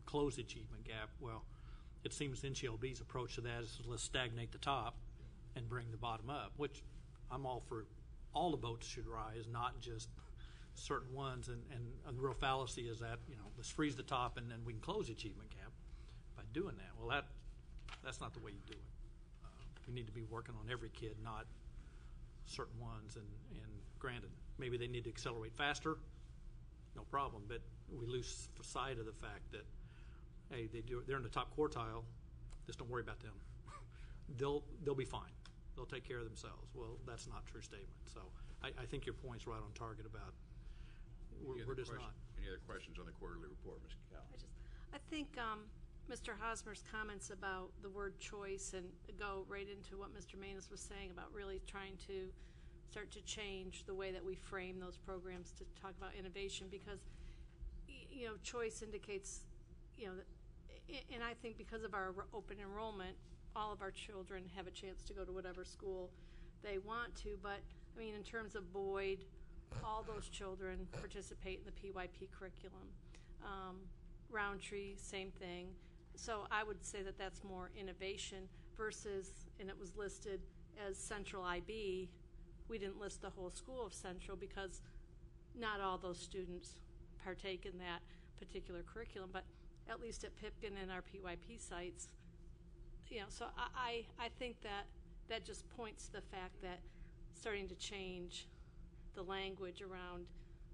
close the achievement gap. Well, it seems NCLB's approach to that is let's stagnate the top and bring the bottom up, which I'm all for. All the boats should rise, not just certain ones. And the real fallacy is that, let's freeze the top and then we can close the achievement gap by doing that. Well, that's not the way you do it. We need to be working on every kid, not certain ones. And granted, maybe they need to accelerate faster, no problem. But we lose sight of the fact that, hey, they're in the top quartile. Just don't worry about them. They'll be fine. They'll take care of themselves. Well, that's not a true statement. So I think your point's right on target about we're just not. Any other questions on the quarterly report, Ms. Cal? I think Mr. Hosmer's comments about the word choice and go right into what Mr. Manus was saying about really trying to start to change the way that we frame those programs to talk about innovation, because choice indicates and I think because of our open enrollment, all of our children have a chance to go to whatever school they want to. But I mean, in terms of Boyd, all those children participate in the PYP curriculum. Roundtree, same thing. So I would say that that's more innovation versus, and it was listed as Central IB. We didn't list the whole school of Central because not all those students partake in that particular curriculum, but at least at Pipkin and our PYP sites, so I think that just points to the fact that starting to change the language around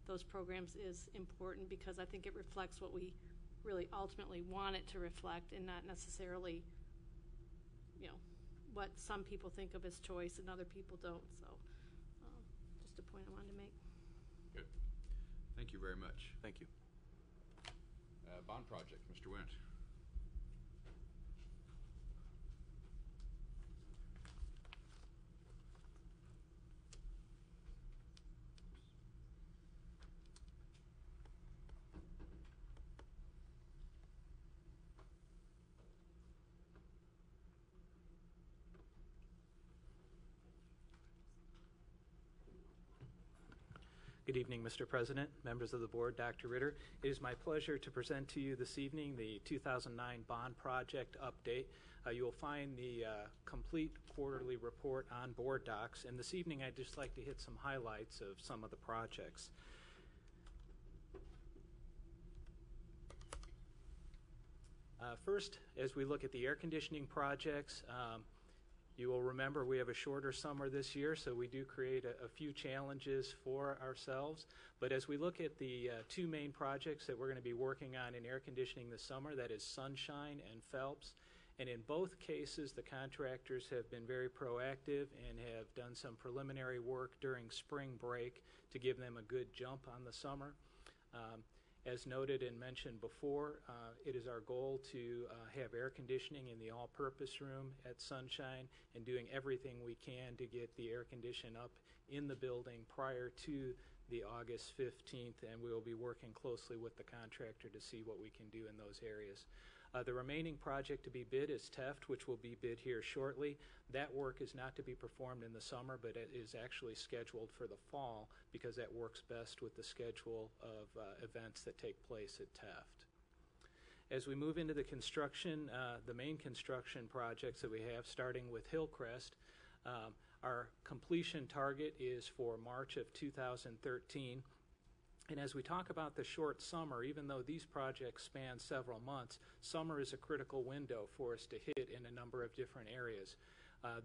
those programs is important, because I think it reflects what we really ultimately want it to reflect, and not necessarily what some people think of as choice and other people don't. So just a point I wanted to make. Good. Thank you very much. Thank you. Bond project, Mr. Wendt. Good evening, Mr. President, members of the board, Dr. Ritter. It is my pleasure to present to you this evening the 2009 bond project update. You will find the complete quarterly report on board docs, and this evening I'd just like to hit some highlights of some of the projects. First, as we look at the air conditioning projects, you will remember we have a shorter summer this year, so we do create a few challenges for ourselves. But as we look at the two main projects that we're going to be working on in air conditioning this summer, that is Sunshine and Phelps. And in both cases, the contractors have been very proactive and have done some preliminary work during spring break to give them a good jump on the summer. As noted and mentioned before, it is our goal to have air conditioning in the all-purpose room at Sunshine, and doing everything we can to get the air condition up in the building prior to the August 15th, and we will be working closely with the contractor to see what we can do in those areas. The remaining project to be bid is Teft, which will be bid here shortly. That work is not to be performed in the summer, but it is actually scheduled for the fall because that works best with the schedule of events that take place at Teft. As we move into the construction, the main construction projects that we have, starting with Hillcrest, our completion target is for March of 2013. And as we talk about the short summer, even though these projects span several months, summer is a critical window for us to hit in a number of different areas.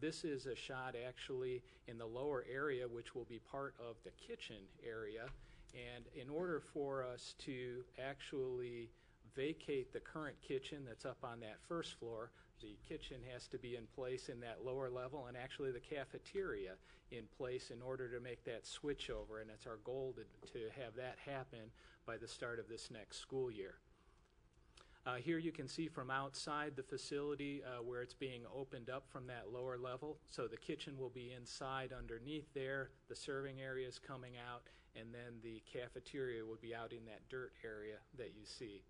This is a shot actually in the lower area, which will be part of the kitchen area. And in order for us to actually vacate the current kitchen that's up on that first floor, the kitchen has to be in place in that lower level, and actually the cafeteria in place in order to make that switch over. And it's our goal to have that happen by the start of this next school year. Here you can see from outside the facility where it's being opened up from that lower level. So the kitchen will be inside underneath there, the serving area is coming out, and then the cafeteria will be out in that dirt area that you see.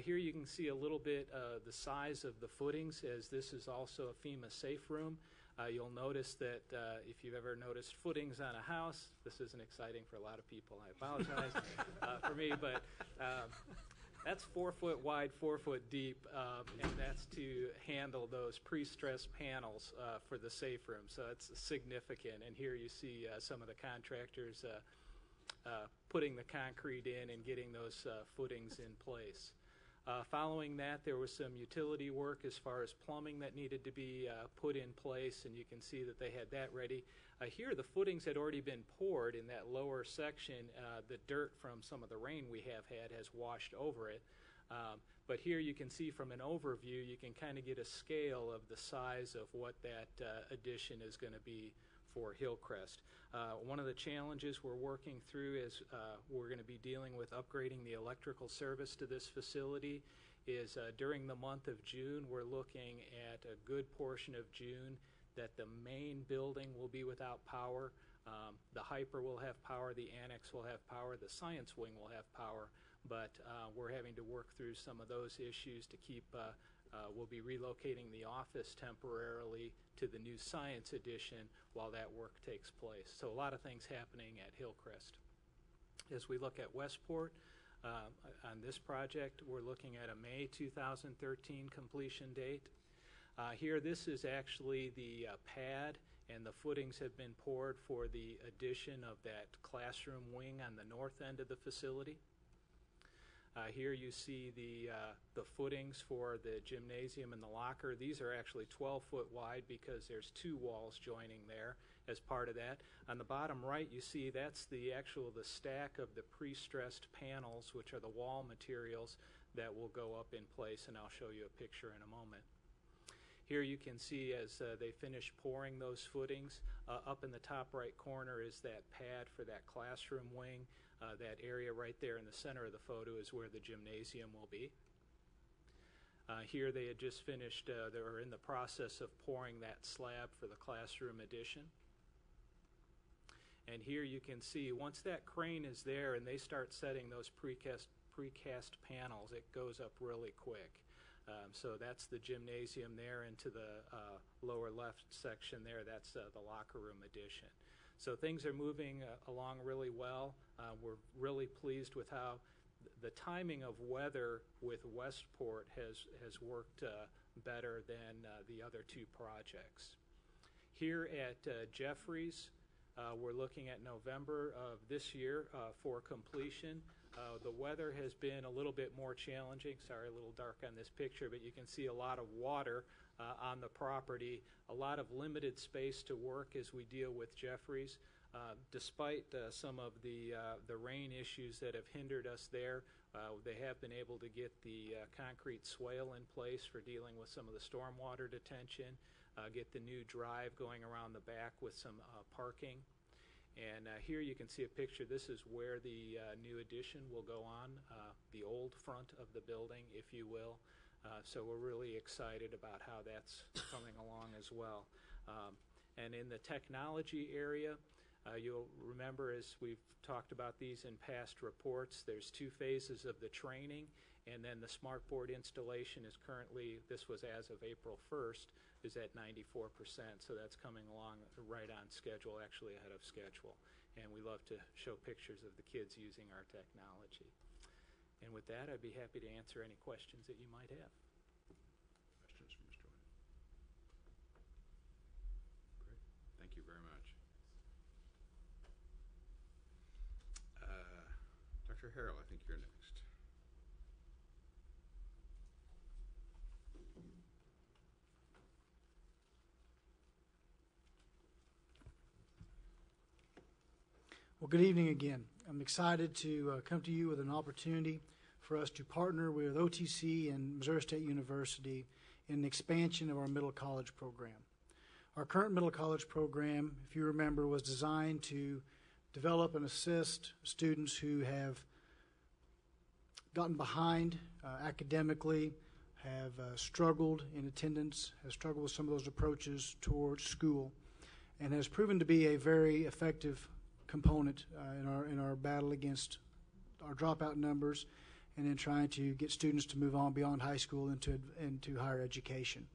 Here you can see a little bit the size of the footings, as this is also a FEMA safe room. You'll notice that if you've ever noticed footings on a house, this isn't exciting for a lot of people, I apologize for me, but that's 4 foot wide, 4 foot deep, and that's to handle those pre-stressed panels for the safe room. So it's significant. And here you see some of the contractors putting the concrete in and getting those footings in place. Following that, there was some utility work as far as plumbing that needed to be put in place, and you can see that they had that ready. Here, the footings had already been poured in that lower section. The dirt from some of the rain we have had has washed over it. But here you can see from an overview, you can kind of get a scale of the size of what that addition is going to be for Hillcrest. One of the challenges we're working through is we're going to be dealing with upgrading the electrical service to this facility. Is during the month of June, we're looking at a good portion of June that the main building will be without power. The Hyper will have power, the Annex will have power, the Science Wing will have power, but we're having to work through some of those issues to keep we'll be relocating the office temporarily to the new Science Edition while that work takes place. So a lot of things happening at Hillcrest. As we look at Westport, on this project, we're looking at a May 2013 completion date. Here, this is actually the pad, and the footings have been poured for the addition of that classroom wing on the north end of the facility. Here you see the footings for the gymnasium and the locker. These are actually 12 foot wide because there's 2 walls joining there as part of that. On the bottom right, you see that's the stack of the pre-stressed panels, which are the wall materials that will go up in place, and I'll show you a picture in a moment. Here you can see as they finish pouring those footings, up in the top right corner is that pad for that classroom wing. That area right there in the center of the photo is where the gymnasium will be. Here they had just finished, they were in the process of pouring that slab for the classroom addition. And here you can see once that crane is there and they start setting those precast panels, it goes up really quick. So that's the gymnasium there, and to the lower left section there, that's the locker room addition. So things are moving along really well. We're really pleased with how the timing of weather with Westport has worked better than the other 2 projects. Here at Jeffries, we're looking at November of this year for completion. The weather has been a little bit more challenging. Sorry, a little dark on this picture, but you can see a lot of water on the property, a lot of limited space to work as we deal with Jeffries. Despite some of the rain issues that have hindered us there, they have been able to get the concrete swale in place for dealing with some of the stormwater detention, get the new drive going around the back with some parking. And here you can see a picture. This is where the new addition will go on, the old front of the building, if you will. So we're really excited about how that's coming along as well. And in the technology area, you'll remember, as we've talked about these in past reports, there's 2 phases of the training, and then the SmartBoard installation is currently, this was as of April 1st, is at 94%. So that's coming along right on schedule, actually ahead of schedule. And we love to show pictures of the kids using our technology. And with that, I'd be happy to answer any questions that you might have. Questions for Mr. Wynn? Great. Thank you very much. Dr. Harrell, I think you're next. Well, good evening again. I'm excited to come to you with an opportunity for us to partner with OTC and Missouri State University in the expansion of our middle college program. Our current middle college program, if you remember, was designed to develop and assist students who have gotten behind academically, have struggled in attendance, have struggled with some of those approaches towards school, and has proven to be a very effective component in our battle against our dropout numbers and in trying to get students to move on beyond high school into higher education.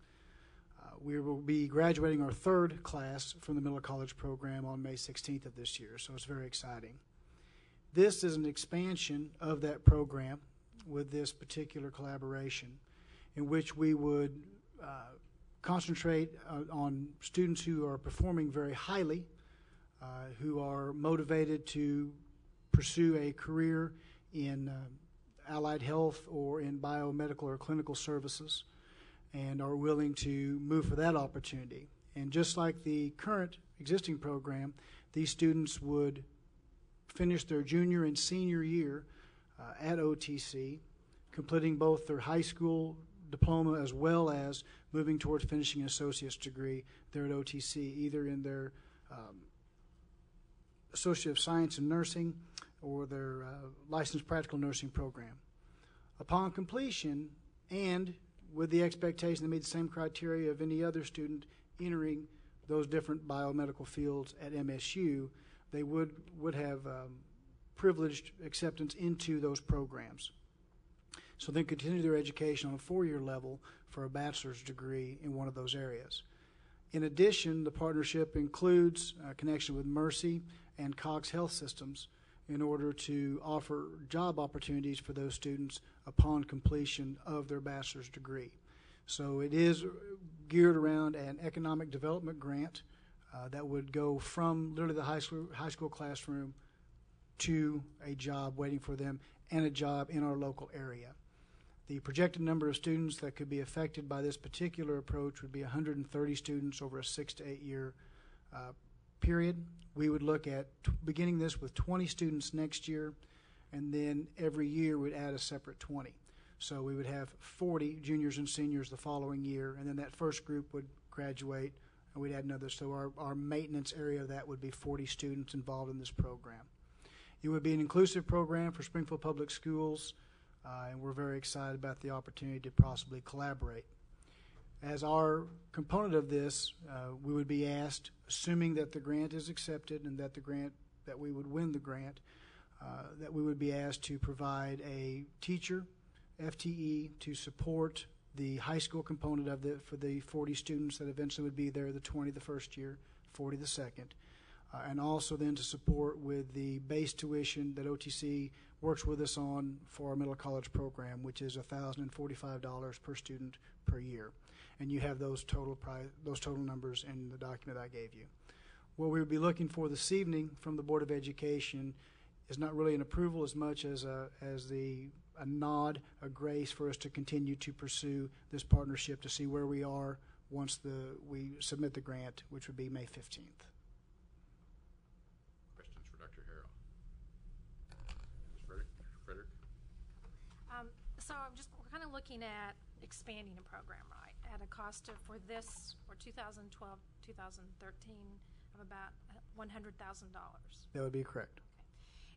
We will be graduating our third class from the middle college program on May 16th of this year, so it's very exciting. This is an expansion of that program with this particular collaboration in which we would concentrate on students who are performing very highly, who are motivated to pursue a career in allied health or in biomedical or clinical services, and are willing to move for that opportunity. And just like the current existing program, these students would finish their junior and senior year at OTC, completing both their high school diploma as well as moving towards finishing an associate's degree there at OTC, either in their Associate of Science in Nursing or their licensed practical nursing program. Upon completion, and with the expectation they meet the same criteria of any other student entering those different biomedical fields at MSU, they would have privileged acceptance into those programs. So then continue their education on a four-year level for a bachelor's degree in one of those areas. In addition, the partnership includes a connection with Mercy and Cox Health Systems in order to offer job opportunities for those students upon completion of their bachelor's degree. So it is geared around an economic development grant that would go from literally the high school classroom to a job waiting for them and a job in our local area. The projected number of students that could be affected by this particular approach would be 130 students over a 6 to 8 year period. We would look at beginning this with 20 students next year, and then every year we'd add a separate 20. So we would have 40 juniors and seniors the following year, and then that first group would graduate, and we'd add another. So our maintenance area of that would be 40 students involved in this program. It would be an inclusive program for Springfield Public Schools, and we're very excited about the opportunity to possibly collaborate. As our component of this, we would be asked, assuming that the grant is accepted and that we would win the grant, that we would be asked to provide a teacher, FTE, to support the high school component of it for the 40 students that eventually would be there, the 20 the first year, 40 the second, and also then to support with the base tuition that OTC works with us on for our middle college program, which is $1,045 per student per year. And you have those total numbers in the document I gave you. What we would be looking for this evening from the Board of Education is not really an approval as much as a nod, a grace for us to continue to pursue this partnership to see where we are once we submit the grant, which would be May 15th. Questions for Dr. Harrell? Ms. Frederick? So we're kind of looking at expanding a program, right, at a cost of, for 2012, 2013, of about $100,000. That would be correct.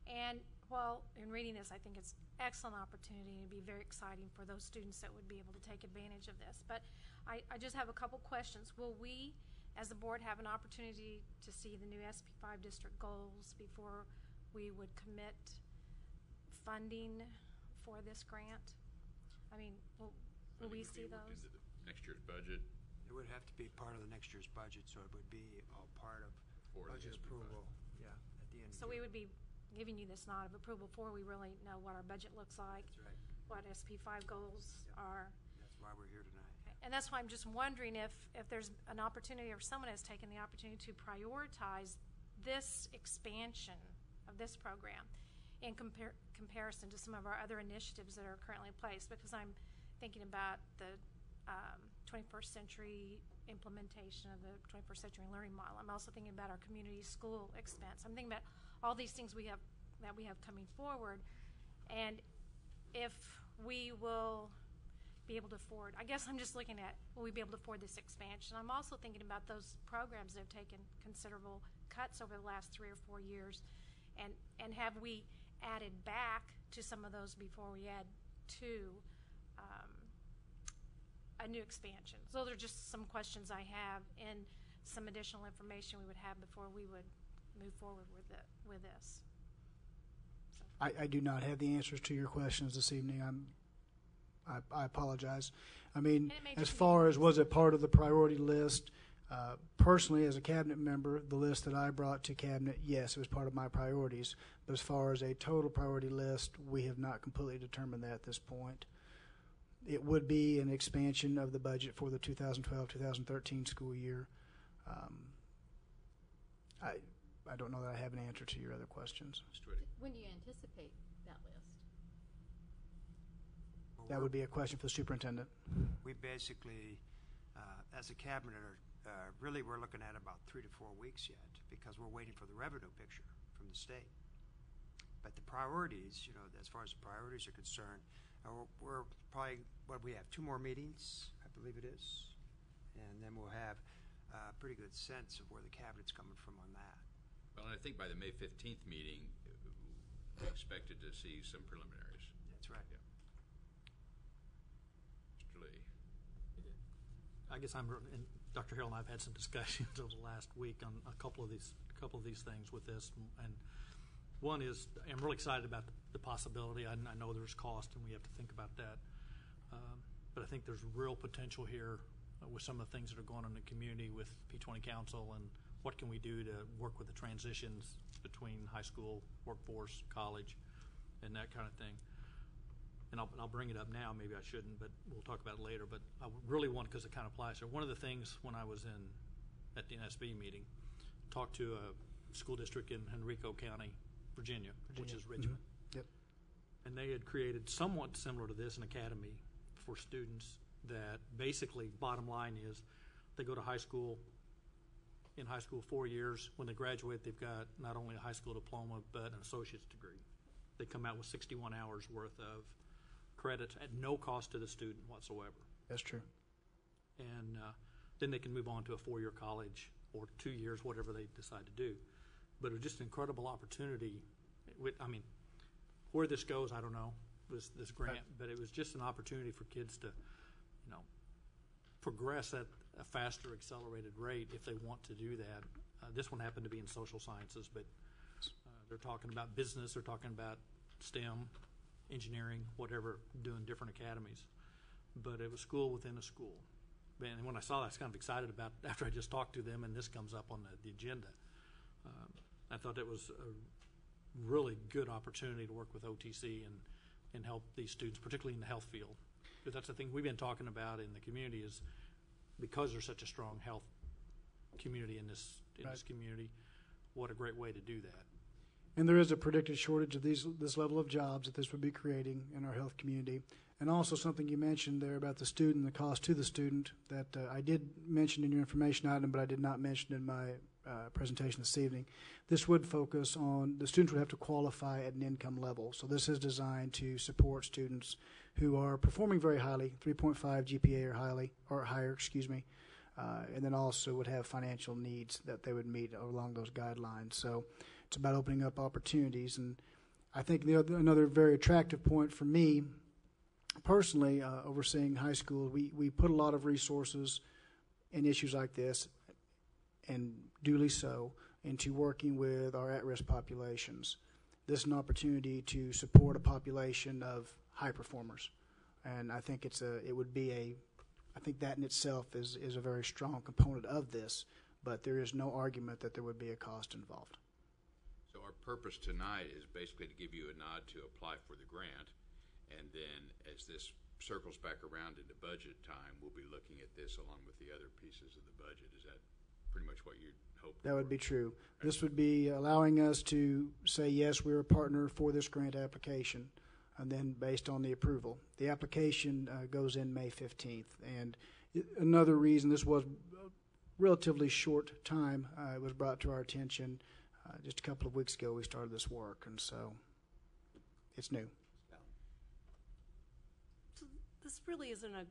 Okay. And well, in reading this, I think it's an excellent opportunity and it'd be very exciting for those students that would be able to take advantage of this. But I just have a couple questions. Will we, as the board, have an opportunity to see the new SP5 district goals before we would commit funding for this grant? I mean, will we see those? Next year's budget? It would have to be part of the next year's budget, so it would be all part of budget approval. Yeah, at the end. So we would be giving you this nod of approval before we really know what our budget looks like. That's right. What SP5 goals are. That's why we're here tonight. And that's why I'm just wondering if there's an opportunity or someone has taken the opportunity to prioritize this expansion of this program in comparison to some of our other initiatives that are currently in place, because I'm thinking about the 21st century implementation of the 21st century learning model. I'm also thinking about our community school expense. I'm thinking about all these things we have coming forward, and if we will be able to afford, I guess I'm just looking at, will we be able to afford this expansion? I'm also thinking about those programs that have taken considerable cuts over the last 3 or 4 years, and have we added back to some of those before we add to a new expansion? So those are just some questions I have, and some additional information we would have before we would move forward with this. I do not have the answers to your questions this evening. I apologize. I mean, as far as was it part of the priority list, personally, as a cabinet member, the list that I brought to cabinet, yes, it was part of my priorities. But as far as a total priority list, we have not completely determined that at this point. It would be an expansion of the budget for the 2012-2013 school year. I don't know that I have an answer to your other questions. When do you anticipate that list? That would be a question for the superintendent. We basically, as a cabinet, really we're looking at about 3 to 4 weeks yet, because we're waiting for the revenue picture from the state. But the priorities, as far as the priorities are concerned, we're probably, we have 2 more meetings, I believe it is, and then we'll have a pretty good sense of where the cabinet's coming from on that. Well, and I think by the May 15th meeting, we expected to see some preliminaries. That's right. Yeah. Mr. Lee. I guess and Dr. Hill and I have had some discussions over the last week on a couple of these things with this, and one is I'm really excited about the possibility. I know there's cost, and we have to think about that, but I think there's real potential here with some of the things that are going on in the community with P20 Council, and what can we do to work with the transitions between high school, workforce, college, and that kind of thing. And I'll bring it up now. Maybe I shouldn't, but we'll talk about it later. But I really want, because it kind of applies here. One of the things when I was at the NSB meeting, talked to a school district in Henrico County, Virginia, which is Richmond. Mm-hmm. Yep. And they had created somewhat similar to this, an academy for students that basically, bottom line is, they go to high school. In high school 4 years. When they graduate, they've got not only a high school diploma, but an associate's degree. They come out with 61 hours worth of credits at no cost to the student whatsoever. That's true. And then they can move on to a 4-year college or 2 years, whatever they decide to do. But it was just an incredible opportunity. I mean, where this goes, I don't know, this grant, but it was just an opportunity for kids to, progress at a faster, accelerated rate if they want to do that. This one happened to be in social sciences, but they're talking about business, they're talking about STEM, engineering, whatever, doing different academies. But it was school within a school. And when I saw that, I was kind of excited about it after I just talked to them, and this comes up on the agenda. I thought it was a really good opportunity to work with OTC and help these students, particularly in the health field. Because that's the thing we've been talking about in the community, is because there's such a strong health community in this community, what a great way to do that. And there is a predicted shortage of this level of jobs that this would be creating in our health community. And also something you mentioned there about the student, the cost to the student, that I did mention in your information item, but I did not mention in my presentation this evening. This would focus on, the students would have to qualify at an income level. So this is designed to support students who are performing very highly, 3.5 GPA or higher, and then also would have financial needs that they would meet along those guidelines. So it's about opening up opportunities. And I think another very attractive point for me, personally, overseeing high school, we put a lot of resources in issues like this, and duly so, into working with our at-risk populations. This is an opportunity to support a population of high performers, and I think I think that in itself is a very strong component of this, but there is no argument that there would be a cost involved. So our purpose tonight is basically to give you a nod to apply for the grant, and then as this circles back around into budget time, we'll be looking at this along with the other pieces of the budget. Is that pretty much what you hope? That would be true. This would be allowing us to say, yes, we're a partner for this grant application, and then based on the approval. The application goes in May 15th. And another reason, this was a relatively short time. It was brought to our attention just a couple of weeks ago we started this work, and so it's new. So this really isn't a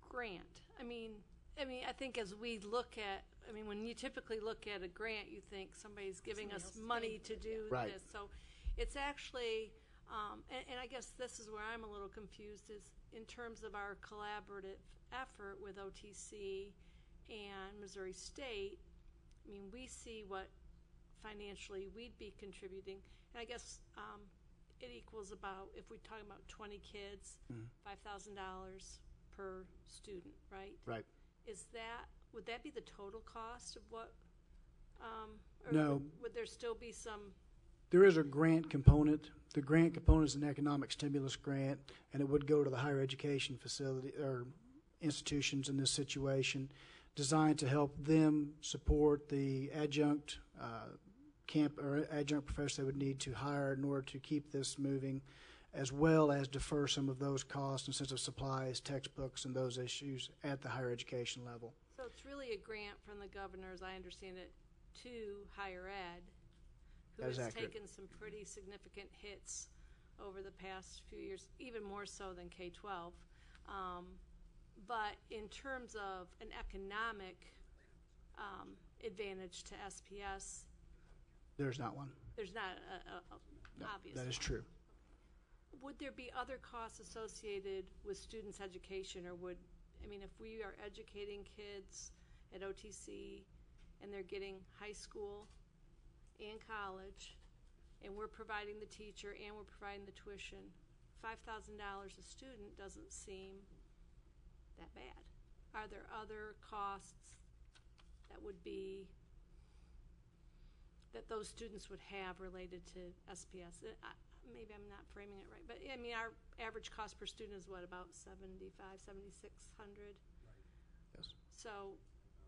grant. I mean, I think as we look at, when you typically look at a grant, you think somebody's giving us money to do Right. this. So it's actually, and I guess this is where I'm a little confused, is in terms of our collaborative effort with OTC and Missouri State. We see what financially we'd be contributing, and I guess it equals about, if we're talking about 20 kids, $5,000 per student, right? Right. Would that be the total cost of what? Or No. Would there still be some? There is a grant component. The grant component is an economic stimulus grant, and it would go to the higher education facility or institutions in this situation, designed to help them support the adjunct camp or adjunct professors they would need to hire in order to keep this moving, as well as defer some of those costs in sense of supplies, textbooks, and those issues at the higher education level. So it's really a grant from the governor, as I understand it, to higher ed, who That is has accurate. taken some pretty significant hits over the past few years, even more so than K-12. But in terms of an economic advantage to SPS, There's not one. there's not No, obvious. that is true. Would there be other costs associated with students' education, or if we are educating kids at OTC and they're getting high school and college, and we're providing the teacher and we're providing the tuition, $5,000 a student doesn't seem that bad. Are there other costs that would be, that those students would have related to SPS? Maybe I'm not framing it right, but our average cost per student is what, about $7,600? Yes. So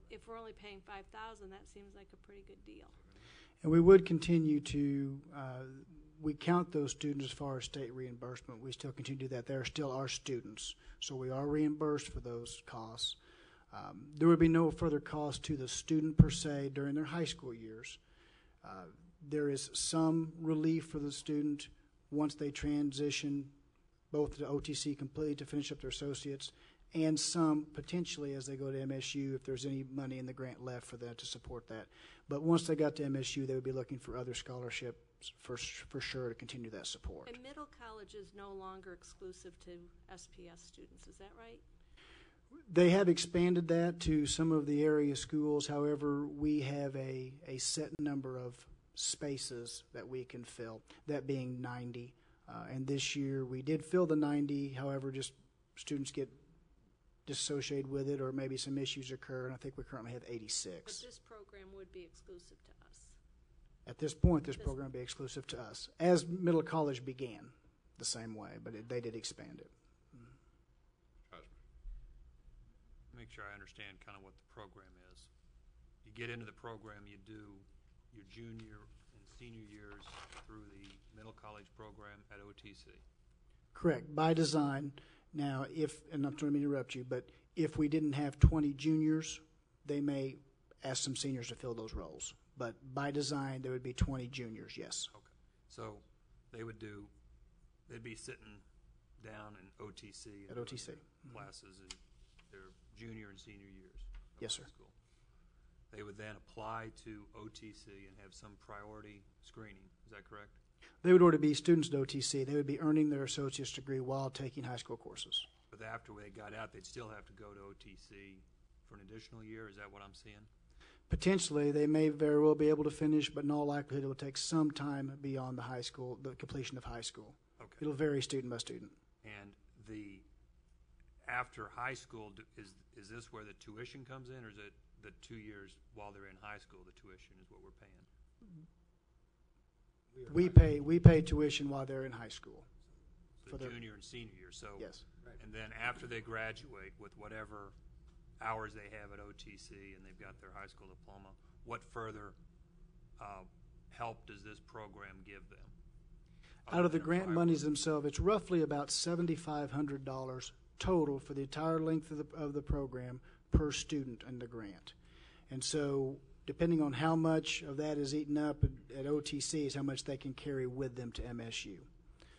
if we're only paying $5,000, that seems like a pretty good deal. And we would continue to, we count those students as far as state reimbursement. We still continue to do that. They're still our students, so we are reimbursed for those costs. There would be no further cost to the student per se during their high school years. There is some relief for the student once they transition both to OTC completely to finish up their associates, and some potentially as they go to MSU if there's any money in the grant left for them to support that. But once they got to MSU, they would be looking for other scholarships for sure to continue that support. And middle college is no longer exclusive to SPS students, is that right? They have expanded that to some of the area schools. However, we have a set number of spaces that we can fill, that being 90. And this year we did fill the 90. However, just students get disassociated with it, or maybe some issues occur, and I think we currently have 86. But this program would be exclusive to us. At this point, this program will be exclusive to us, as middle college began the same way, but they did expand it. Make sure I understand kind of what the program is. You get into the program, you do your junior and senior years through the middle college program at OTC. Correct, by design. Now, and I'm trying to interrupt you, but if we didn't have 20 juniors, they may ask some seniors to fill those roles. But by design, there would be 20 juniors, yes. Okay. So they'd be sitting down in OTC. At OTC. Classes in their junior and senior years. of Yes, high sir. School. They would then apply to OTC and have some priority screening. Is that correct? They would already be students at OTC. They would be earning their associate's degree while taking high school courses. But after they got out, they'd still have to go to OTC for an additional year? Is that what I'm seeing? Potentially, they may very well be able to finish, but in all likelihood, it will take some time beyond the high school, the completion of high school. Okay. It'll vary student by student. And after high school, is this where the tuition comes in, or is it the 2 years while they're in high school, the tuition is what we're paying? We pay tuition while they're in high school. For the junior and senior year, so. Yes. And then after they graduate with whatever hours they have at OTC and they've got their high school diploma, what further help does this program give them? Out of the grant monies themselves, it's roughly about $7,500 total for the entire length of the program per student in the grant. And so, depending on how much of that is eaten up at OTC is how much they can carry with them to MSU.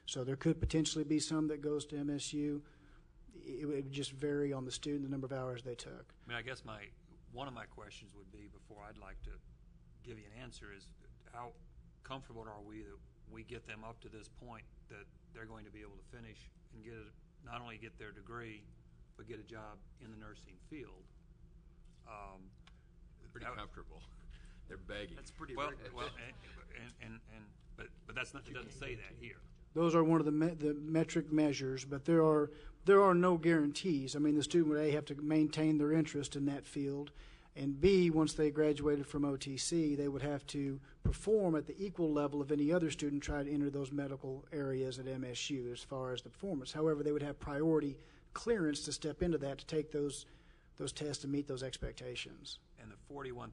So there could potentially be some that goes to MSU. It would just vary on the student, the number of hours they took. I mean, I guess one of my questions would be, before I'd like to give you an answer, is how comfortable are we that we get them up to this point that they're going to be able to finish and not only get their degree, but get a job in the nursing field? Pretty comfortable. They're begging. That's pretty well, but that's not. It doesn't say that here. Those are one of the metric measures, but there are no guarantees. I mean, the student would A, have to maintain their interest in that field, and B, once they graduated from OTC, they would have to perform at the equal level of any other student trying to enter those medical areas at MSU as far as the performance. However, they would have priority clearance to step into that to take those tests and meet those expectations. And the $41,000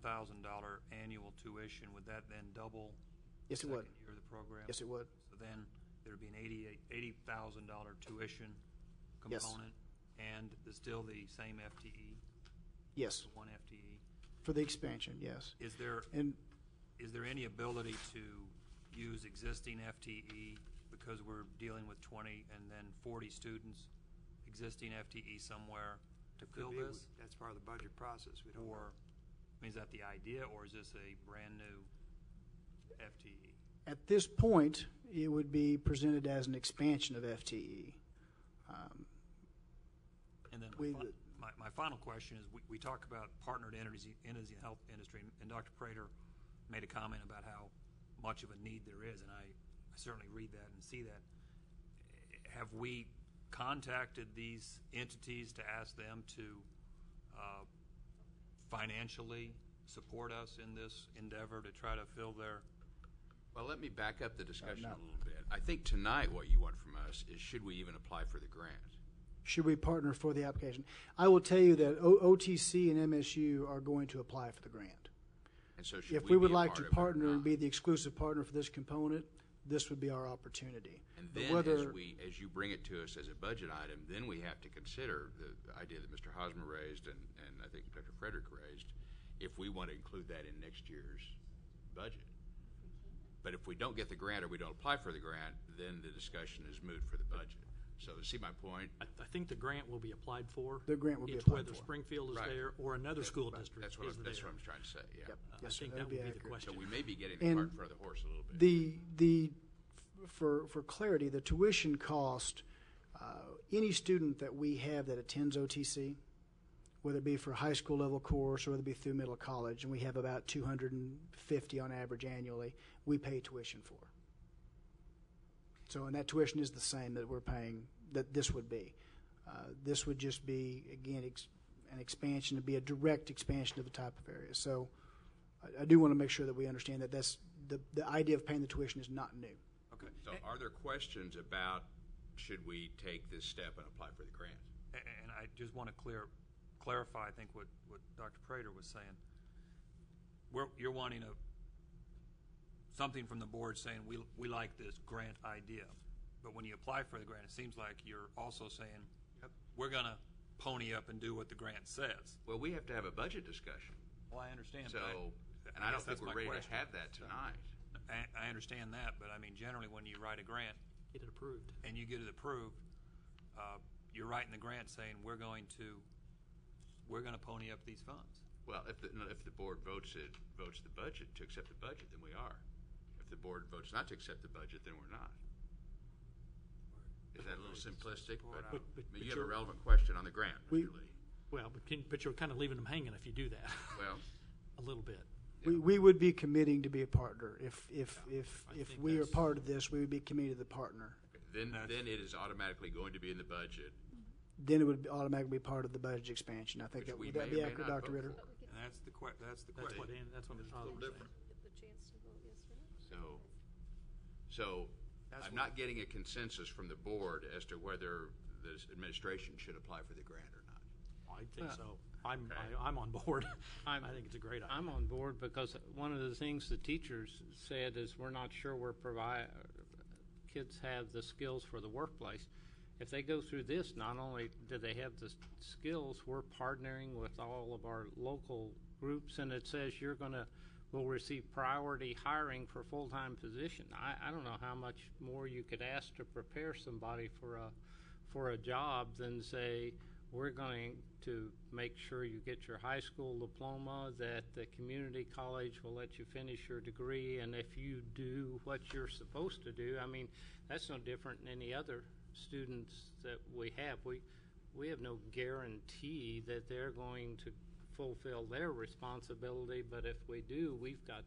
annual tuition, would that then double? Yes, it would. Second year of the program. Yes, it would. So then there'd be an $80,000 tuition component, and there's still the same FTE. Yes. One FTE for the expansion. Yes. Is there any ability to use existing FTE because we're dealing with 20 and then 40 students, existing FTE somewhere to fill this? That's part of the budget process. We don't know. I mean, is that the idea, or is this a brand new FTE? At this point, it would be presented as an expansion of FTE. And then my final question is, we talk about partnered entities in the health industry, and Dr. Prater made a comment about how much of a need there is, and I certainly read that and see that. Have we contacted these entities to ask them to financially support us in this endeavor to try to fill their... Well, let me back up the discussion a little bit. I think tonight what you want from us is, should we even apply for the grant? Should we partner for the application? I will tell you that OTC and MSU are going to apply for the grant. And so should if we would like to partner and be the exclusive partner for this component, this would be our opportunity. And then as you bring it to us as a budget item, then we have to consider the idea that Mr. Hosmer raised and I think Dr. Frederick raised, if we want to include that in next year's budget. But if we don't get the grant or we don't apply for the grant, then the discussion is moot for the budget. So see my point? I think the grant will be applied for. The grant will be it's applied whether for. Springfield is there or another school district That's what is I'm there. trying to say, yeah. Yep. I Yes, think sir, that would be accurate. the question. So we may be getting the cart in front of the horse a little bit. For clarity, the tuition cost, any student that we have that attends OTC, whether it be for a high school level course or whether it be through middle college, and we have about 250 on average annually, we pay tuition for. So, and that tuition is the same that we're paying, that this would be. This would just be, again, an expansion, to be a direct expansion of the type of area. So I do want to make sure that we understand that that's the idea of paying the tuition is not new. Okay. So are there questions about should we take this step and apply for the grant? And I just want to clarify, I think, what Dr. Prater was saying. You're wanting something from the board saying we like this grant idea. But when you apply for the grant, it seems like you're also saying, we're going to pony up and do what the grant says. Well, we have to have a budget discussion. Well, I understand. So, and I don't think we're ready to have that tonight. I understand that, but I mean, generally when you write a grant, get it approved, and you get it approved, you're writing the grant saying we're going to pony up these funds. Well, if the board votes the budget to accept the budget, then we are. If the board votes not to accept the budget, then we're not. Is that a little simplistic? But you have a relevant question on the grant, Mr. Lee. Well, but you're kind of leaving them hanging if you do that. Well, a little bit. We would be committing to be a partner. If we are part of this, we would be committed to the partner. Then it is automatically going to be in the budget. Then it would automatically be part of the budget expansion. I think that would be accurate, Dr. Ritter. And that's the question. That's what it's a little different. So So I'm not getting a consensus from the board as to whether the administration should apply for the grant or not. I think so. I'm on board. I think it's a great idea. I'm on board because one of the things the teachers said is we're not sure kids have the skills for the workplace. If they go through this, not only do they have the skills, we're partnering with all of our local groups, and it says will receive priority hiring for full-time position. I don't know how much more you could ask to prepare somebody for a job than say, we're going to make sure you get your high school diploma, that the community college will let you finish your degree, and if you do what you're supposed to do, I mean, that's no different than any other students that we have. We have no guarantee that they're going to fulfill their responsibility, but if we do, we've got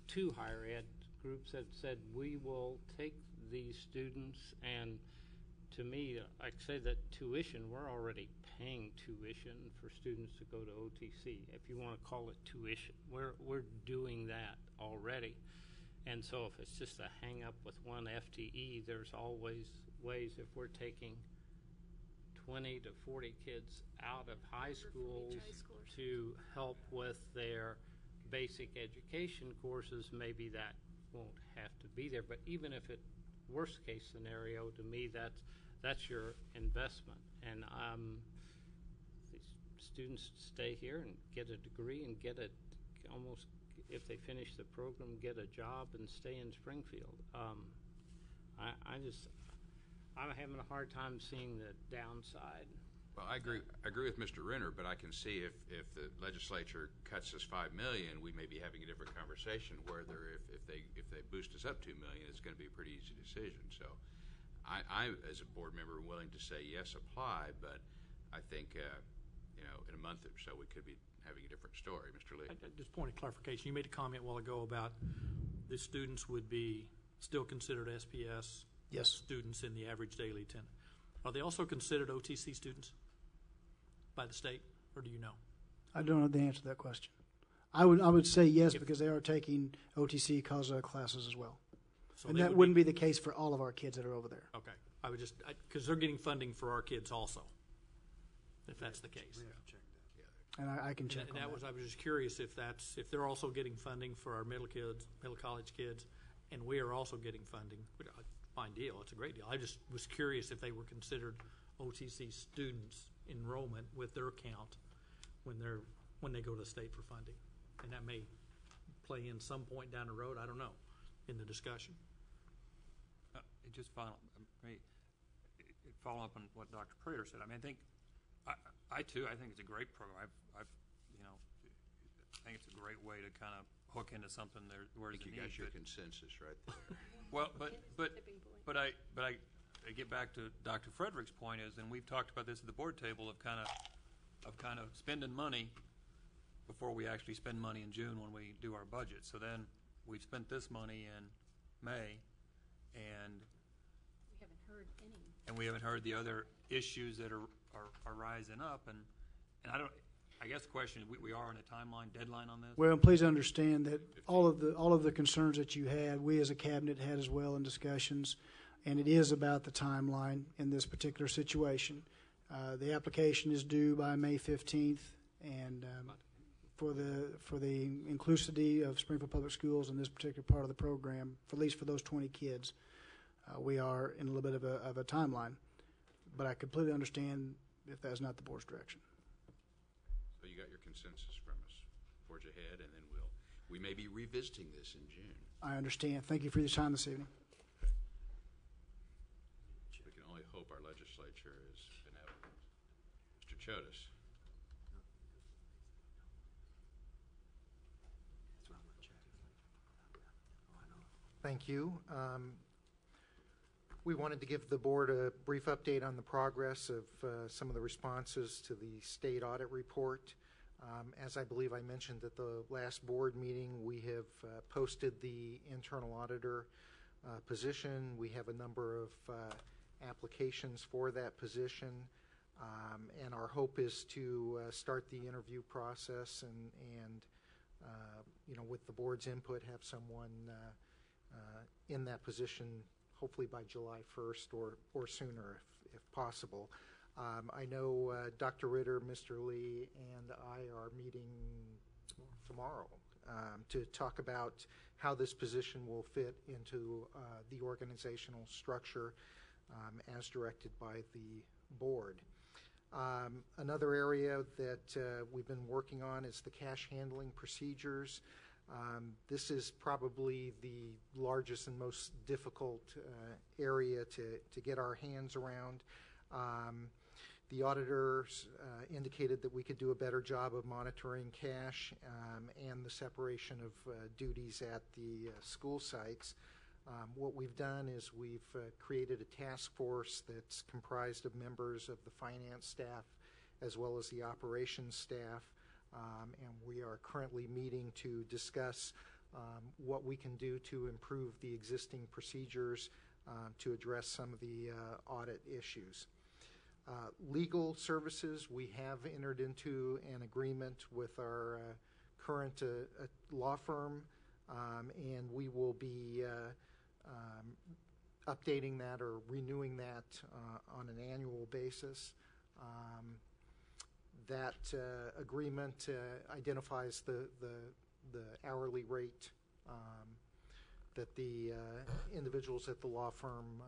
two higher ed groups that said we will take these students, and to me, I say that tuition, we're already paying tuition for students to go to OTC. If you want to call it tuition, we're doing that already. And so if it's just a hang up with one FTE, there's always ways. If we're taking 20 to 40 kids out of high schools to help with their basic education courses, maybe that won't have to be there. But even if it worst case scenario, to me, that's your investment. And these students stay here and get a degree and get almost, if they finish the program, get a job and stay in Springfield. I'm having a hard time seeing the downside. Well, I agree with Mr. Renner, but I can see if the legislature cuts us $5 million, we may be having a different conversation. Whether if they boost us up $2 million, it's going to be a pretty easy decision. So, I as a board member, am willing to say yes, apply. But I think in a month or so, we could be having a different story. Mr. Lee, just point of clarification. You made a comment a while ago about the students would be still considered SPS. Yes. Students in the average daily attendance. Are they also considered OTC students by the state, or do you know? I don't know the answer to that question. I would say yes, because they are taking OTC classes as well. So and that wouldn't be the case for all of our kids that are over there. Okay. I would just, because they're getting funding for our kids also, if that's the case. And I can check on that. I was just curious if they're also getting funding for our middle college kids, and we are also getting funding. Fine deal. It's a great deal. I just was curious if they were considered OTC students enrollment with their count when they go to the state for funding, and that may play in some point down the road. I don't know in the discussion. Just following up on what Dr. Prater said. I mean, I think I think it's a great program. I think it's a great way to kind of hook into something there where I think you got your consensus right there. Well, but I get back to Dr. Frederick's point is, and we've talked about this at the board table of kind of spending money before we actually spend money in June when we do our budget. So then we've spent this money in May, and we haven't heard the other issues that are rising up, and I guess the question is, we are on a timeline deadline on this? Well, please understand that all of the concerns that you had, we as a cabinet had as well in discussions, and it is about the timeline in this particular situation. The application is due by May 15th, and for the inclusivity of Springfield Public Schools in this particular part of the program, at least for those 20 kids, we are in a little bit of a timeline. But I completely understand if that's not the board's direction. So you got your consensus from us. Forge ahead, and then we may be revisiting this in June. I understand. Thank you for your time this evening. We can only hope our legislature is benevolent. Mr. Chodes. Thank you. We wanted to give the board a brief update on the progress of some of the responses to the state audit report. As I believe I mentioned at the last board meeting, we have posted the internal auditor position. We have a number of applications for that position, and our hope is to start the interview process and with the board's input, have someone in that position hopefully by July 1st or sooner if possible. I know Dr. Ritter, Mr. Lee, and I are meeting tomorrow to talk about how this position will fit into the organizational structure as directed by the board. Another area that we've been working on is the cash handling procedures. This is probably the largest and most difficult area to get our hands around. The auditors indicated that we could do a better job of monitoring cash and the separation of duties at the school sites. What we've done is we've created a task force that's comprised of members of the finance staff as well as the operations staff, and we are currently meeting to discuss what we can do to improve the existing procedures to address some of the audit issues. Legal services, we have entered into an agreement with our current law firm, and we will be updating that or renewing that on an annual basis. That agreement identifies the hourly rate that the individuals at the law firm,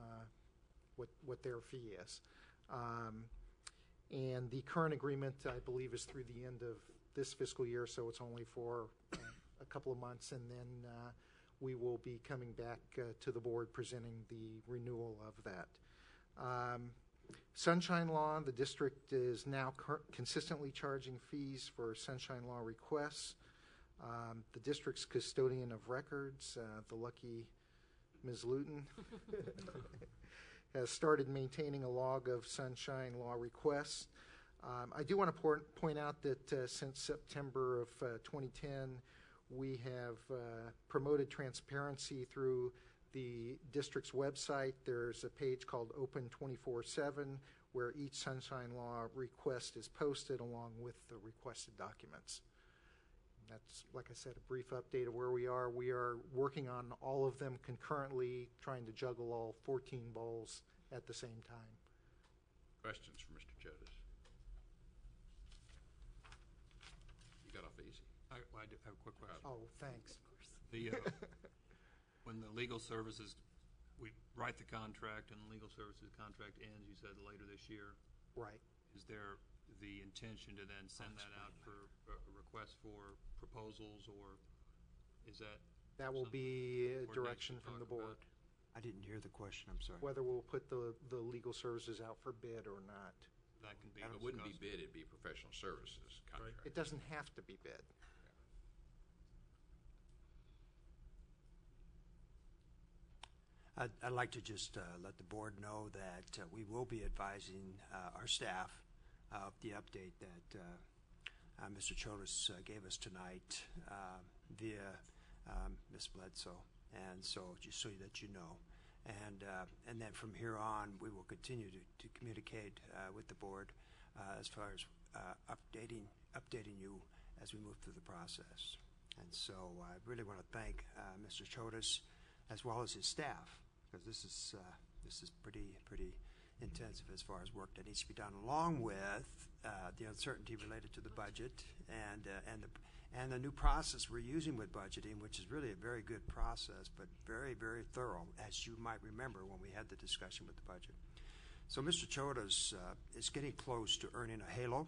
what their fee is. And the current agreement, I believe, is through the end of this fiscal year, so it's only for a couple of months, and then we will be coming back to the board presenting the renewal of that. Sunshine Law, the district is now consistently charging fees for Sunshine Law requests. The district's custodian of records, the lucky Ms. Luton, has started maintaining a log of Sunshine Law requests. I do want to point out that since September of 2010, we have promoted transparency through the district's website. There's a page called Open 24/7 where each Sunshine Law request is posted along with the requested documents. That's, like I said, a brief update of where we are. We are working on all of them concurrently, trying to juggle all 14 balls at the same time. Questions for Mr. Chodes? You got off easy. I do have a quick question. Oh, thanks. When the legal services, we write the contract and the legal services contract ends, you said later this year. Right. Is there the intention to then send that out for a request for proposals, or is that? That will be a direction from the board. I didn't hear the question, I'm sorry. Whether we'll put the legal services out for bid or not. That can be. It wouldn't be bid, it'd be professional services contract. It doesn't have to be bid. I'd like to just let the board know that we will be advising our staff of the update that Mr. Chodes gave us tonight via Ms. Bledsoe, and so just so that you know. And then from here on, we will continue to communicate with the board as far as updating you as we move through the process. And so I really want to thank Mr. Chodes as well as his staff, because this is pretty intensive as far as work that needs to be done, along with the uncertainty related to the budget and the new process we're using with budgeting, which is really a very good process, but very, very thorough, as you might remember when we had the discussion with the budget. So Mr. Chodes is getting close to earning a halo,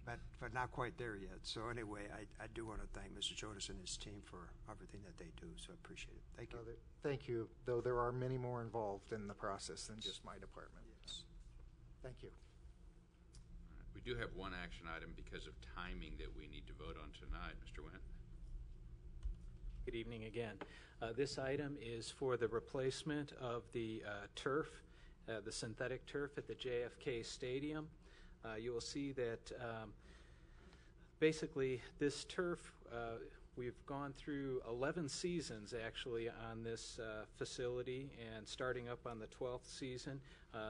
but not quite there yet. So anyway, I do want to thank Mr. Chodes and his team for everything that they do, so I appreciate it. Thank you. Thank you, though there are many more involved in the process than just my department. Yes. Thank you. We do have one action item because of timing that we need to vote on tonight. Mr. Wendt. Good evening again. This item is for the replacement of the turf, the synthetic turf at the JFK Stadium. You will see that basically this turf, we've gone through 11 seasons actually on this facility, and starting up on the 12th season.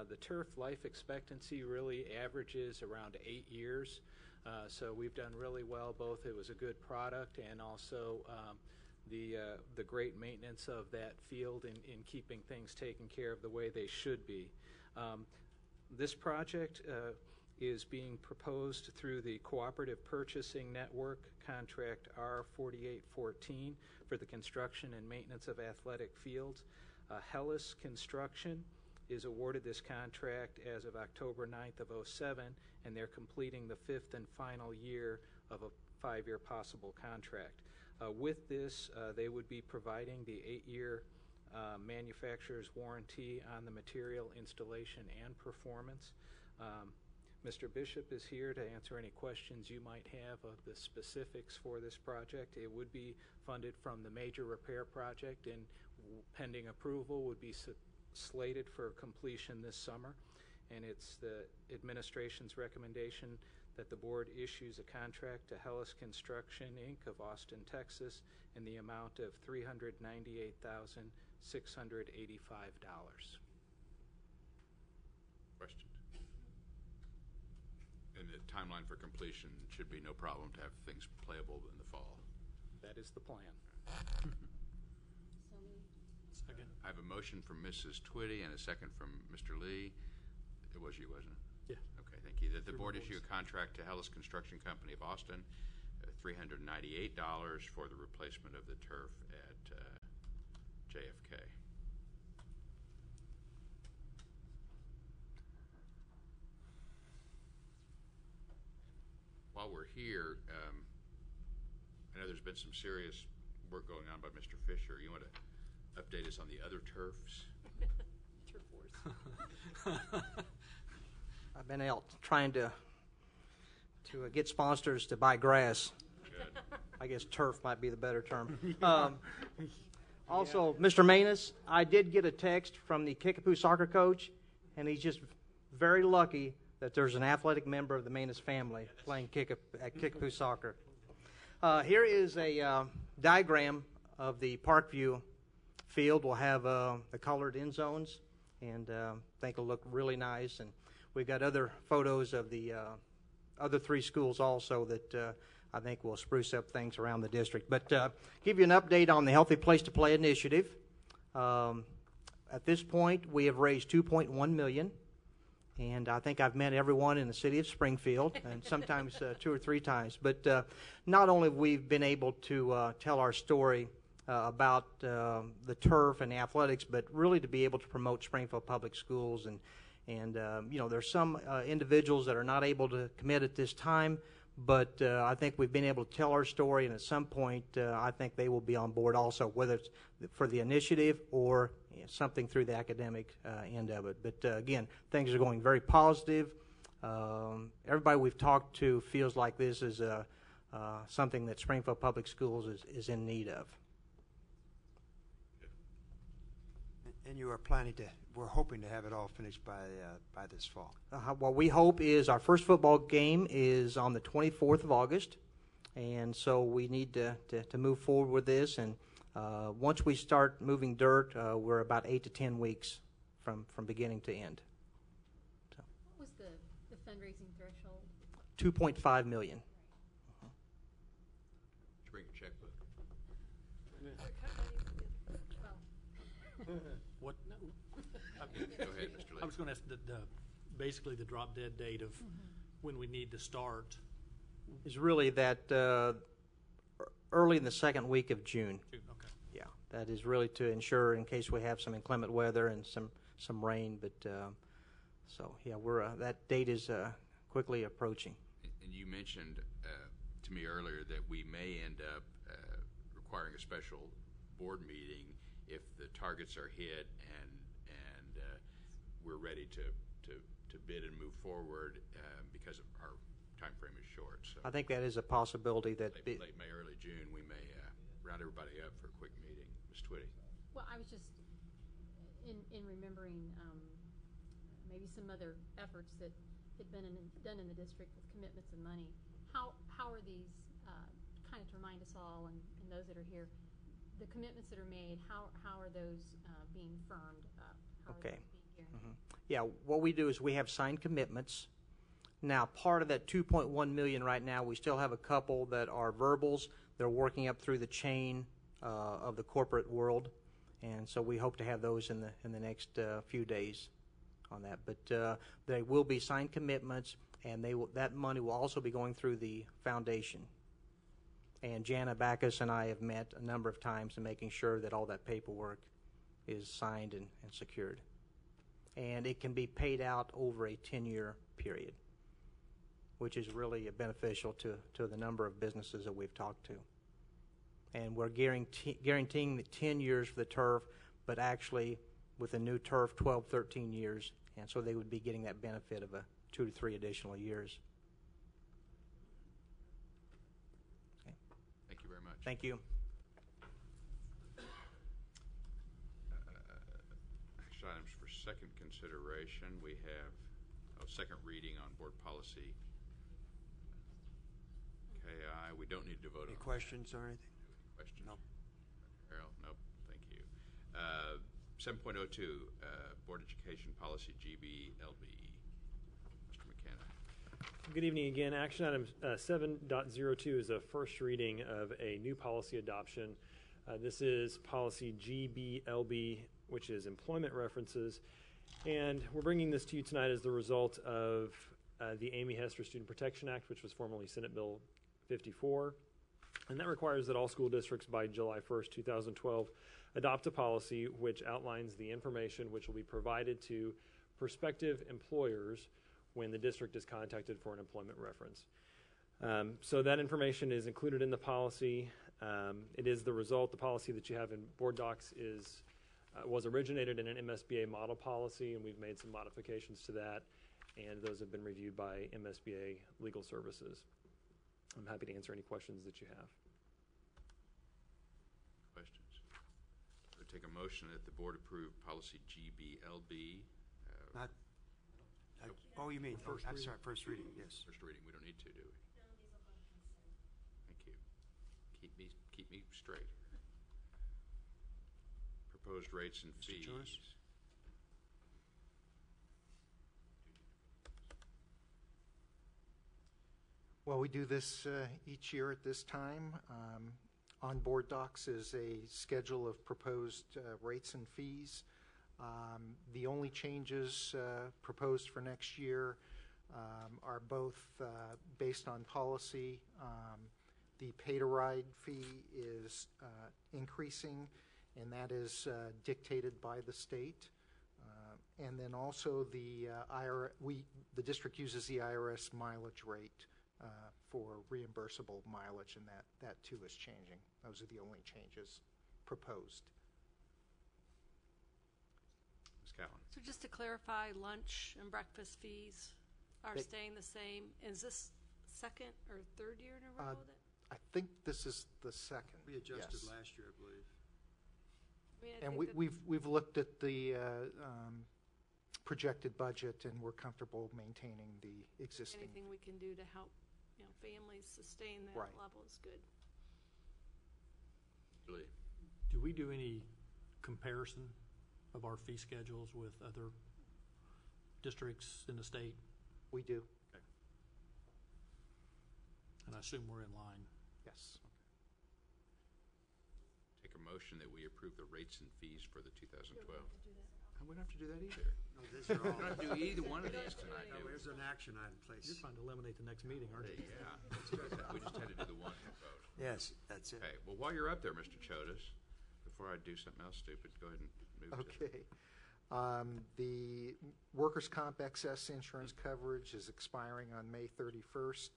The turf life expectancy really averages around 8 years. So we've done really well. Both it was a good product and also the great maintenance of that field in keeping things taken care of the way they should be. This project is being proposed through the Cooperative Purchasing Network Contract R4814 for the construction and maintenance of athletic fields. Hellas Construction is awarded this contract as of October 9th of 07, and they're completing the 5th and final year of a 5-year possible contract. With this, they would be providing the 8-year manufacturer's warranty on the material, installation, and performance. Mr. Bishop is here to answer any questions you might have of the specifics for this project. It would be funded from the major repair project, and pending approval would be slated for completion this summer. And it's the administration's recommendation that the board issues a contract to Hellas Construction, Inc. of Austin, Texas, in the amount of $398,685. Questions? And the timeline for completion should be no problem to have things playable in the fall. That is the plan. Second. I have a motion from Mrs. Twitty and a second from Mr. Lee. It was you, wasn't it? Yeah. Okay, thank you. That the board issue a contract to Hellas Construction Company of Austin, $398 for the replacement of the turf at JFK. While we're here, I know there's been some serious work going on by Mr. Fisher. You want to update us on the other turfs? Turf wars. I've been out trying to get sponsors to buy grass. Good. I guess turf might be the better term. Also, Mr. Manus, I did get a text from the Kickapoo soccer coach, and he's just very lucky that there's an athletic member of the Manus family playing at Kickapoo soccer. Here is a diagram of the Parkview field. We'll have the colored end zones, and I think it'll look really nice. And we've got other photos of the other 3 schools also that I think will spruce up things around the district. But give you an update on the Healthy Place to Play initiative. At this point, we have raised $2.1 million. And I think I've met everyone in the city of Springfield, and sometimes 2 or 3 times. But not only have we been able to tell our story about the turf and the athletics, but really to be able to promote Springfield Public Schools. And you know, there's some individuals that are not able to commit at this time, but I think we've been able to tell our story, and at some point I think they will be on board also, whether it's for the initiative or something through the academic end of it. But again, things are going very positive. Everybody we've talked to feels like this is something that Springfield Public Schools is in need of. And you are planning to, we're hoping to have it all finished by this fall. What we hope is our first football game is on the 24th of August, and so we need to move forward with this. And once we start moving dirt, we're about 8 to 10 weeks from beginning to end. So. What was the fundraising threshold? $2.5 million. Did you bring your checkbook? What? Go ahead, Mr. Lee. I was going to ask basically the drop dead date of when we need to start. Is really that early in the second week of June. Okay. Yeah, that is really to ensure in case we have some inclement weather and some rain. But so yeah, we're that date is quickly approaching. And you mentioned to me earlier that we may end up requiring a special board meeting if the targets are hit and we're ready to bid and move forward because of our time frame is short. So I think that is a possibility that late May, early June, we may round everybody up for a quick meeting. Ms. Twitty. Well, I was just in remembering maybe some other efforts that had been done in the district with commitments and money. How are these, kind of to remind us all and those that are here, the commitments that are made, how are those being firmed up? How Okay. are those being guaranteed? Yeah, what we do is we have signed commitments Now, part of that 2.1 million right now, we still have a couple that are verbals. They're working up through the chain of the corporate world, and so we hope to have those in the next few days on that. But they will be signed commitments, and that money will also be going through the foundation. And Jana Backus and I have met a number of times in making sure that all that paperwork is signed and secured. And it can be paid out over a 10-year period, which is really beneficial to the number of businesses that we've talked to. And we're guaranteeing the 10 years for the turf, but actually with the new turf, 12, 13 years. And so they would be getting that benefit of 2 to 3 additional years. Okay. Thank you very much. Thank you. Action items for second consideration. We have second reading on board policy KI. We don't need to vote on Any questions or anything? Questions? No. Harold? Nope. Thank you. 7.02, Board Education Policy GBLB. Mr. McKenna. Good evening again. Action item 7.02 is a first reading of a new policy adoption. This is policy GBLB, which is employment references. And we're bringing this to you tonight as the result of the Amy Hester Student Protection Act, which was formerly Senate Bill 54. And that requires that all school districts by July 1st, 2012, adopt a policy which outlines the information which will be provided to prospective employers when the district is contacted for an employment reference. So that information is included in the policy. It is the result. The policy that you have in board docs was originated in an MSBA model policy, and we've made some modifications to that, and those have been reviewed by MSBA Legal Services. I'm happy to answer any questions that you have. Questions? I would take a motion that the board approve policy GBLB. You mean first reading? I'm sorry, first reading, yes. First reading. We don't need to, do we? Thank you. Keep me straight. Proposed rates and fees. Joyce? Well, we do this each year at this time. On board docs is a schedule of proposed rates and fees. The only changes proposed for next year are both based on policy. The pay-to-ride fee is increasing, and that is dictated by the state. And then also the district uses the IRS mileage rate for reimbursable mileage, and that too is changing. Those are the only changes proposed. Ms. Cowan. So just to clarify, lunch and breakfast fees are staying the same. Is this second or third year in a row? I think this is the second. We adjusted yes. last year, I believe. I mean, And we've looked at the projected budget, and we're comfortable maintaining the existing. Anything we can do to help families sustain that Right. level is good. Julie. Do we do any comparison of our fee schedules with other districts in the state? We do. Okay. And I assume we're in line. Yes. Take a motion that we approve the rates and fees for the 2012. We don't have to do that either. No, these are all. We don't have to do either one of these tonight. No, there's an action item, please. You're trying to eliminate the next meeting, aren't you? Yeah. We just had to do the one vote. Yes, that's it. Okay. Well, while you're up there, Mr. Chodas, before I do something else stupid, go ahead and move to. Okay. The workers' comp excess insurance coverage is expiring on May 31st.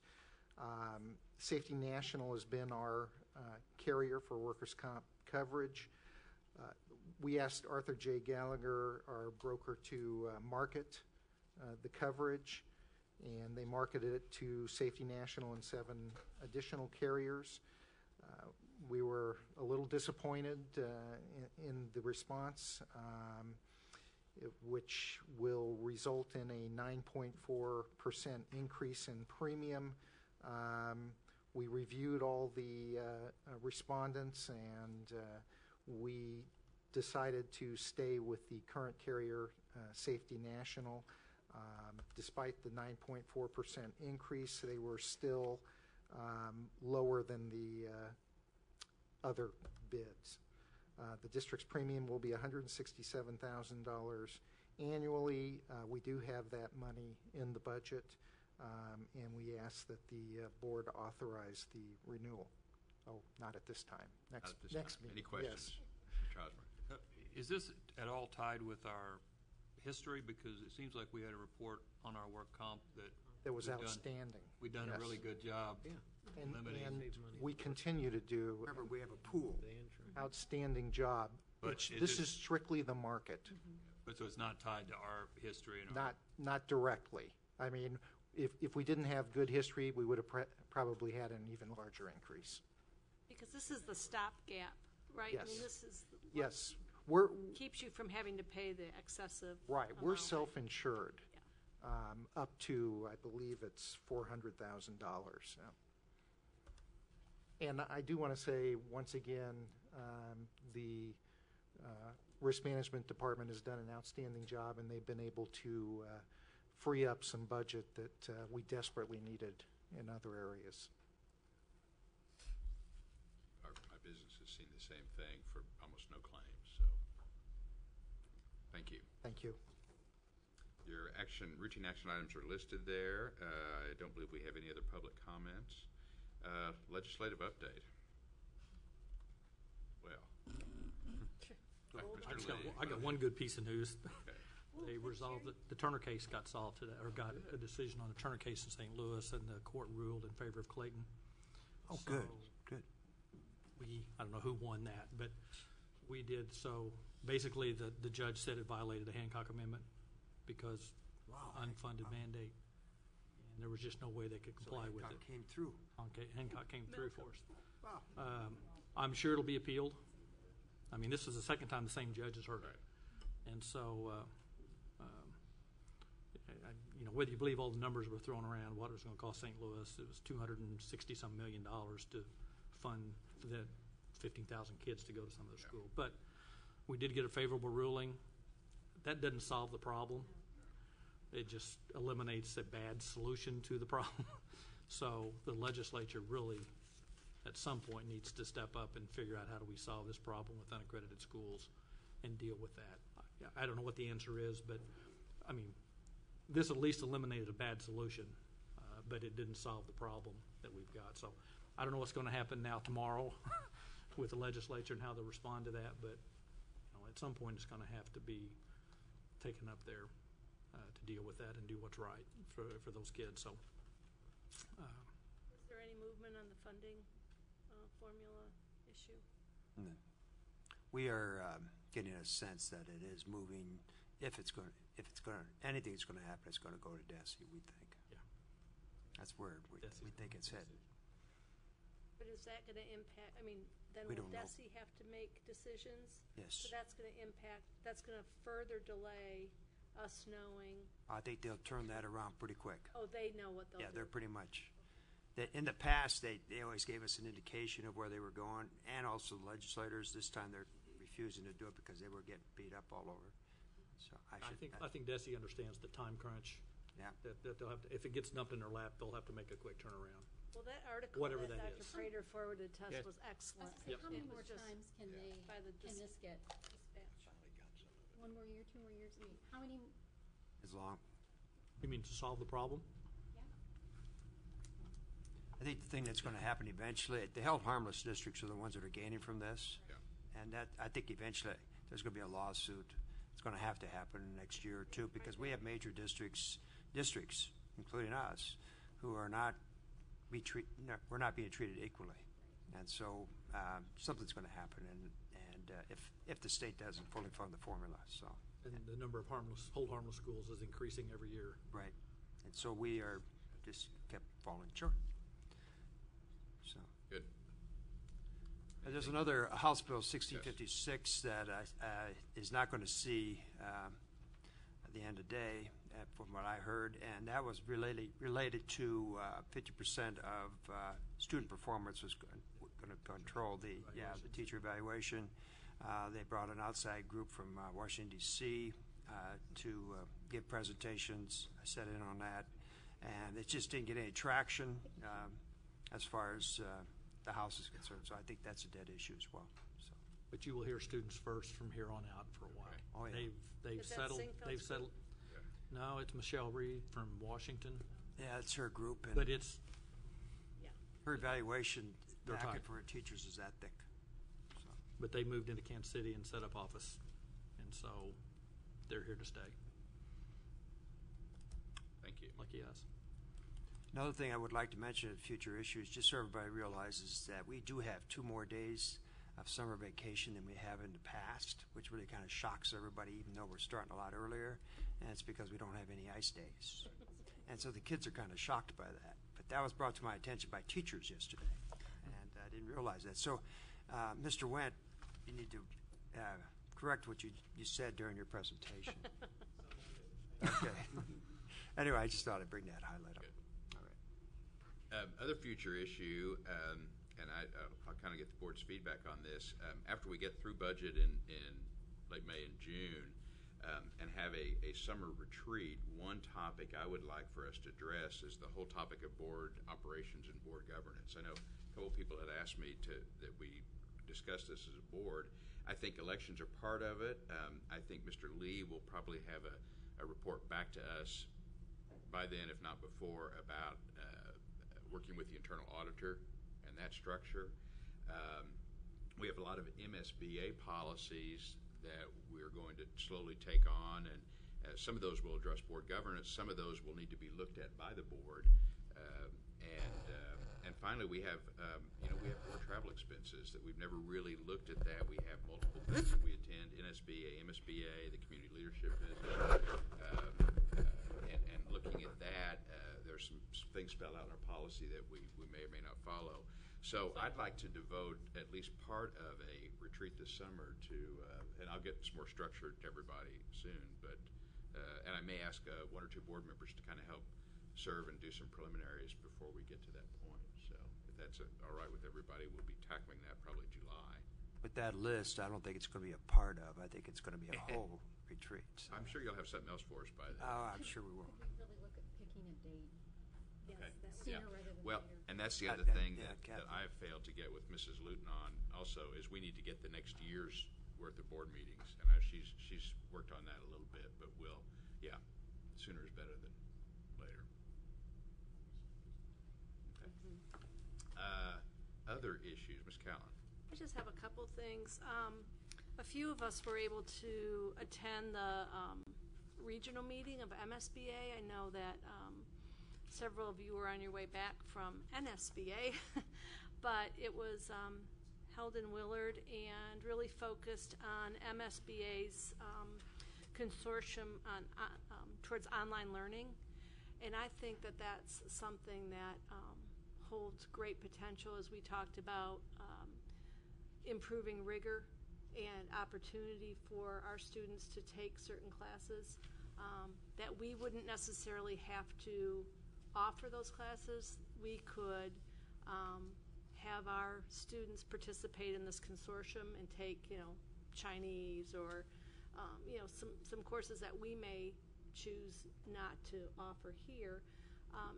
Safety National has been our carrier for workers' comp coverage. We asked Arthur J. Gallagher, our broker, to market the coverage, and they marketed it to Safety National and 7 additional carriers. We were a little disappointed in the response, which will result in a 9.4% increase in premium. We reviewed all the respondents, and we decided to stay with the current carrier, Safety National. Despite the 9.4% increase, they were still lower than the other bids. The district's premium will be $167,000 annually. We do have that money in the budget, and we ask that the board authorize the renewal. Oh, not at this time. Next meeting. Any questions? Yes. Mr. Osborne? Is this at all tied with our history? Because it seems like we had a report on our work comp that was we've done- outstanding. We've done Yes. a really good job. And limiting. we continue to do. Remember, we have a pool. Outstanding job. But This is strictly the market, But so it's not tied to our history and our. not directly. I mean, if we didn't have good history, we would have probably had an even larger increase. Because this is the stopgap, right? I mean, Yes. this is Yes, keeps you from having to pay the excessive. right. We're amount. self-insured up to, I believe it's $400,000. And I do want to say, once again, the Risk Management Department has done an outstanding job, and they've been able to free up some budget that we desperately needed in other areas. My business has seen the same thing for almost no claims, so thank you. Thank you. Your routine action items are listed there. I don't believe we have any other public comments. Legislative update. Well. I got one good piece of news. They resolved the Turner case got solved today, or got a decision on the Turner case in St. Louis, and the court ruled in favor of Clayton. Oh, So good. I don't know who won that, but we did. So basically, the judge said it violated the Hancock Amendment because unfunded mandate, and there was just no way they could comply with it. Came through. Okay, Hancock came through for us. Wow. I'm sure it'll be appealed. I mean, this is the second time the same judge has heard it, and so whether you believe all the numbers were thrown around, what it was going to cost St. Louis, it was $260-some million to fund the 15,000 kids to go to some of the school. But we did get a favorable ruling. That doesn't solve the problem. It just eliminates a bad solution to the problem. So the legislature really, at some point, needs to step up and figure out how do we solve this problem with unaccredited schools and deal with that. I don't know what the answer is, but I mean, this at least eliminated a bad solution, but it didn't solve the problem that we've got. So I don't know what's going to happen now tomorrow with the legislature and how they'll respond to that, but at some point it's going to have to be taken up there to deal with that and do what's right for those kids. So. Is there any movement on the funding formula issue? No. We are getting a sense that it is moving. If anything's going to happen, it's going to go to DESE, we think. Yeah. That's where we think it's headed. But is that going to impact, I mean, then We will don't know. DESE have to make decisions? Yes. So that's going to further delay us knowing, I think they'll turn that around pretty quick. oh, they know what they'll do. Yeah, they're pretty much. In the past, they always gave us an indication of where they were going, and also the legislators. This time, they're refusing to do it because they were getting beat up all over. So I think DESE understands the time crunch. Yeah. That they'll have to, if it gets dumped in their lap, they'll have to make a quick turnaround. Well, that article Whatever that that Dr. is. Prater forwarded to us Yes. was excellent. Yep. How many It was more just times can this get? dispatched. One more year, 2 more years? I mean, how many? As long. You mean to solve the problem? I think the thing that's going to happen eventually, the held harmless districts are the ones that are gaining from this. Yeah. And that, I think eventually, there's going to be a lawsuit. It's going to have to happen next year or two because we have major districts, including us, who are not we're not being treated equally. And so something's going to happen, and if the state doesn't fully fund the formula. So. And the number of hold harmless schools is increasing every year. Right. And so we are just kept falling short. So. Good. There's another House Bill 1656 that is not going to see at the end of the day, from what I heard, and that was related to 50% of student performance was going to control the teacher evaluation. They brought an outside group from Washington, D.C. to give presentations. I sat in on that, and it just didn't get any traction as far as the House is concerned. So I think that's a dead issue as well. So. But you will hear students first from here on out for a while. Oh, yeah. They've Is that settled. Singfield's They've settled. No, it's Michelle Reed from Washington. Yeah, it's her group. And But it's her evaluation They're packet tight. for her teachers is that thick. So. But they moved into Kansas City and set up office, and so they're here to stay. Thank you. Lucky us. Another thing I would like to mention in future issues, just so everybody realizes that we do have 2 more days of summer vacation than we have in the past, which really kind of shocks everybody, even though we're starting a lot earlier, and it's because we don't have any ice days. And so the kids are kind of shocked by that. But that was brought to my attention by teachers yesterday, and I didn't realize that. So, Mr. Wendt, you need to correct what you said during your presentation. Okay. Anyway, I just thought I'd bring that highlight up. All right. Other future issue, and I'll kind of get the board's feedback on this. After we get through budget in late May and June, and have a summer retreat, one topic I would like for us to address is the whole topic of board operations and board governance. I know a couple people had asked me that we discuss this as a board. I think elections are part of it. I think Mr. Lee will probably have a report back to us by then, if not before, about working with the internal auditor and that structure. We have a lot of MSBA policies that we're going to slowly take on, and some of those will address board governance. Some of those will need to be looked at by the board. And finally, we have board travel expenses that we've never really looked at. That we have multiple things that we attend: NSBA, MSBA, the community leadership visit, and looking at that, there's some things spelled out in our policy that we may or may not follow. So I'd like to devote at least part of a retreat this summer to, and I'll get some more structure to everybody soon, but, and I may ask 1 or 2 board members to kind of help serve and do some preliminaries before we get to that point. So if that's all right with everybody, we'll be tackling that probably July. But that list, I don't think it's going to be a part of. I think it's going to be a whole retreat. So. I'm sure you'll have something else for us by then. Oh, I'm sure we will. Could we really look at picking a date? Okay. Sooner rather than Well, later. and that's the other thing that I have failed to get with Mrs. Luton on also is we need to get the next year's worth of board meetings, and she's worked on that a little bit, but sooner is better than later. Okay. Other issues, Ms. Callan. I just have a couple things. A few of us were able to attend the regional meeting of MSBA. I know that several of you were on your way back from NSBA, but it was held in Willard and really focused on MSBA's consortium on towards online learning. And I think that that's something that holds great potential as we talked about improving rigor and opportunity for our students to take certain classes that we wouldn't necessarily have to offer those classes. We could have our students participate in this consortium and take, Chinese or, some courses that we may choose not to offer here.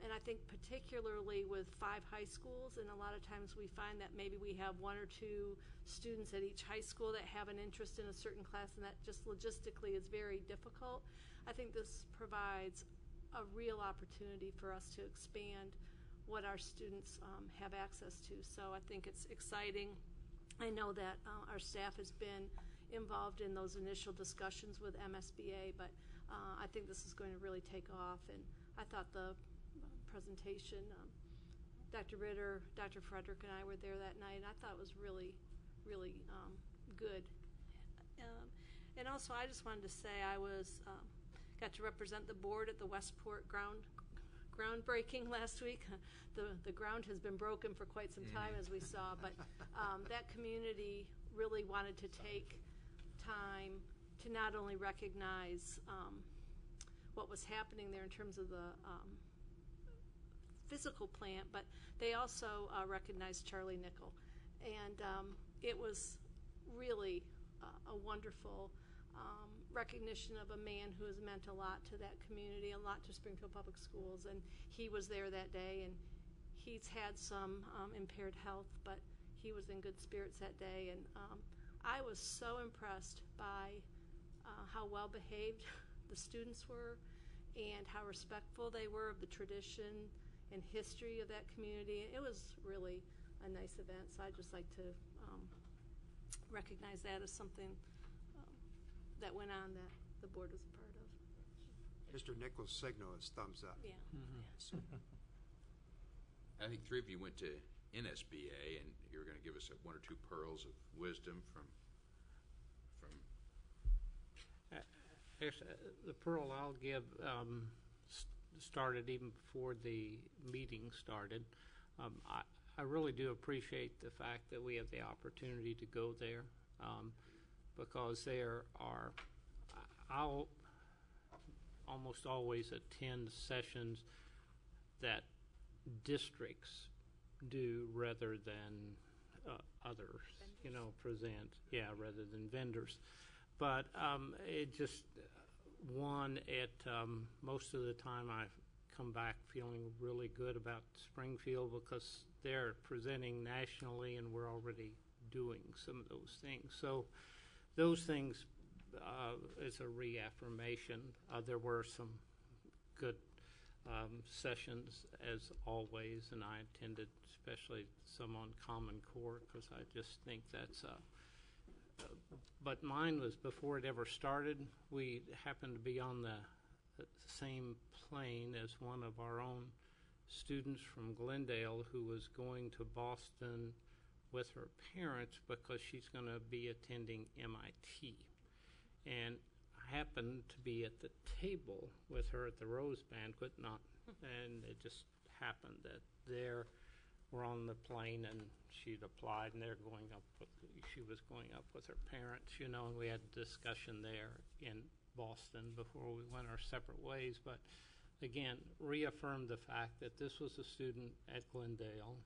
And I think particularly with 5 high schools, and a lot of times we find that maybe we have 1 or 2 students at each high school that have an interest in a certain class, and that just logistically is very difficult. I think this provides a real opportunity for us to expand what our students have access to. So I think it's exciting. I know that our staff has been involved in those initial discussions with MSBA, but I think this is going to really take off. And I thought the presentation, Dr. Ritter, Dr. Frederick, and I were there that night, and I thought it was really, really good. And also, I just wanted to say I got to represent the board at the Westport groundbreaking last week. The ground has been broken for quite some time, as we saw, but that community really wanted to take time to not only recognize what was happening there in terms of the physical plant, but they also recognized Charlie Nickel. And it was really a wonderful recognition of a man who has meant a lot to that community, a lot to Springfield Public Schools, and he was there that day, and he's had some impaired health, but he was in good spirits that day, and I was so impressed by how well behaved the students were and how respectful they were of the tradition and history of that community. It was really a nice event, so I'd just like to recognize that as something that went on that the board was a part of. Mr. Nichols' signal is thumbs up. Yeah. Yes. I think three of you went to NSBA, and you're going to give us one or two pearls of wisdom from. The pearl I'll give started even before the meeting started. I really do appreciate the fact that we have the opportunity to go there, because I'll almost always attend sessions that districts do rather than others, present, rather than vendors. But it just, most of the time I come back feeling really good about Springfield because they're presenting nationally and we're already doing some of those things. So those things is a reaffirmation. There were some good sessions as always, and I attended especially some on Common Core because I just think that's but mine was before it ever started. We happened to be on the same plane as one of our own students from Glendale who was going to Boston with her parents because she's going to be attending MIT. And I happened to be at the table with her at the Rose Banquet, and it just happened that we're on the plane and she'd applied and she was going up with her parents, and we had a discussion there in Boston before we went our separate ways. But again, reaffirmed the fact that this was a student at Glendale,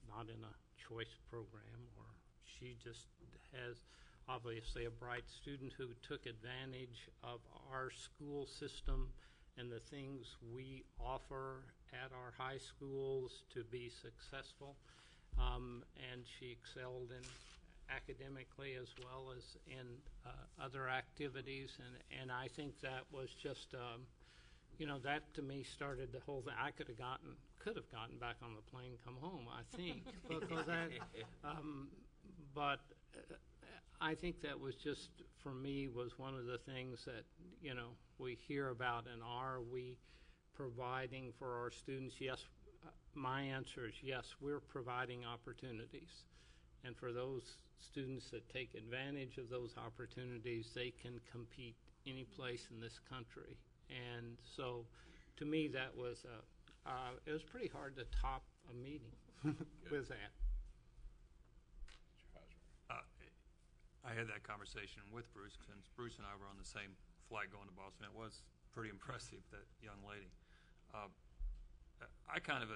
not in a choice program, or she just has obviously a bright student who took advantage of our school system and the things we offer at our high schools to be successful. And she excelled in academically as well as in other activities. And I think that was just, that to me started the whole thing. I could have gotten back on the plane, come home, I think. But I think that was just, for me, was one of the things that, we hear about, and are we providing for our students? Yes, my answer is yes, we're providing opportunities. And for those students that take advantage of those opportunities, they can compete any place in this country. And so, to me, that was, it was pretty hard to top a meeting with that. I had that conversation with Bruce, since Bruce and I were on the same flight going to Boston. It was pretty impressive, that young lady. I kind of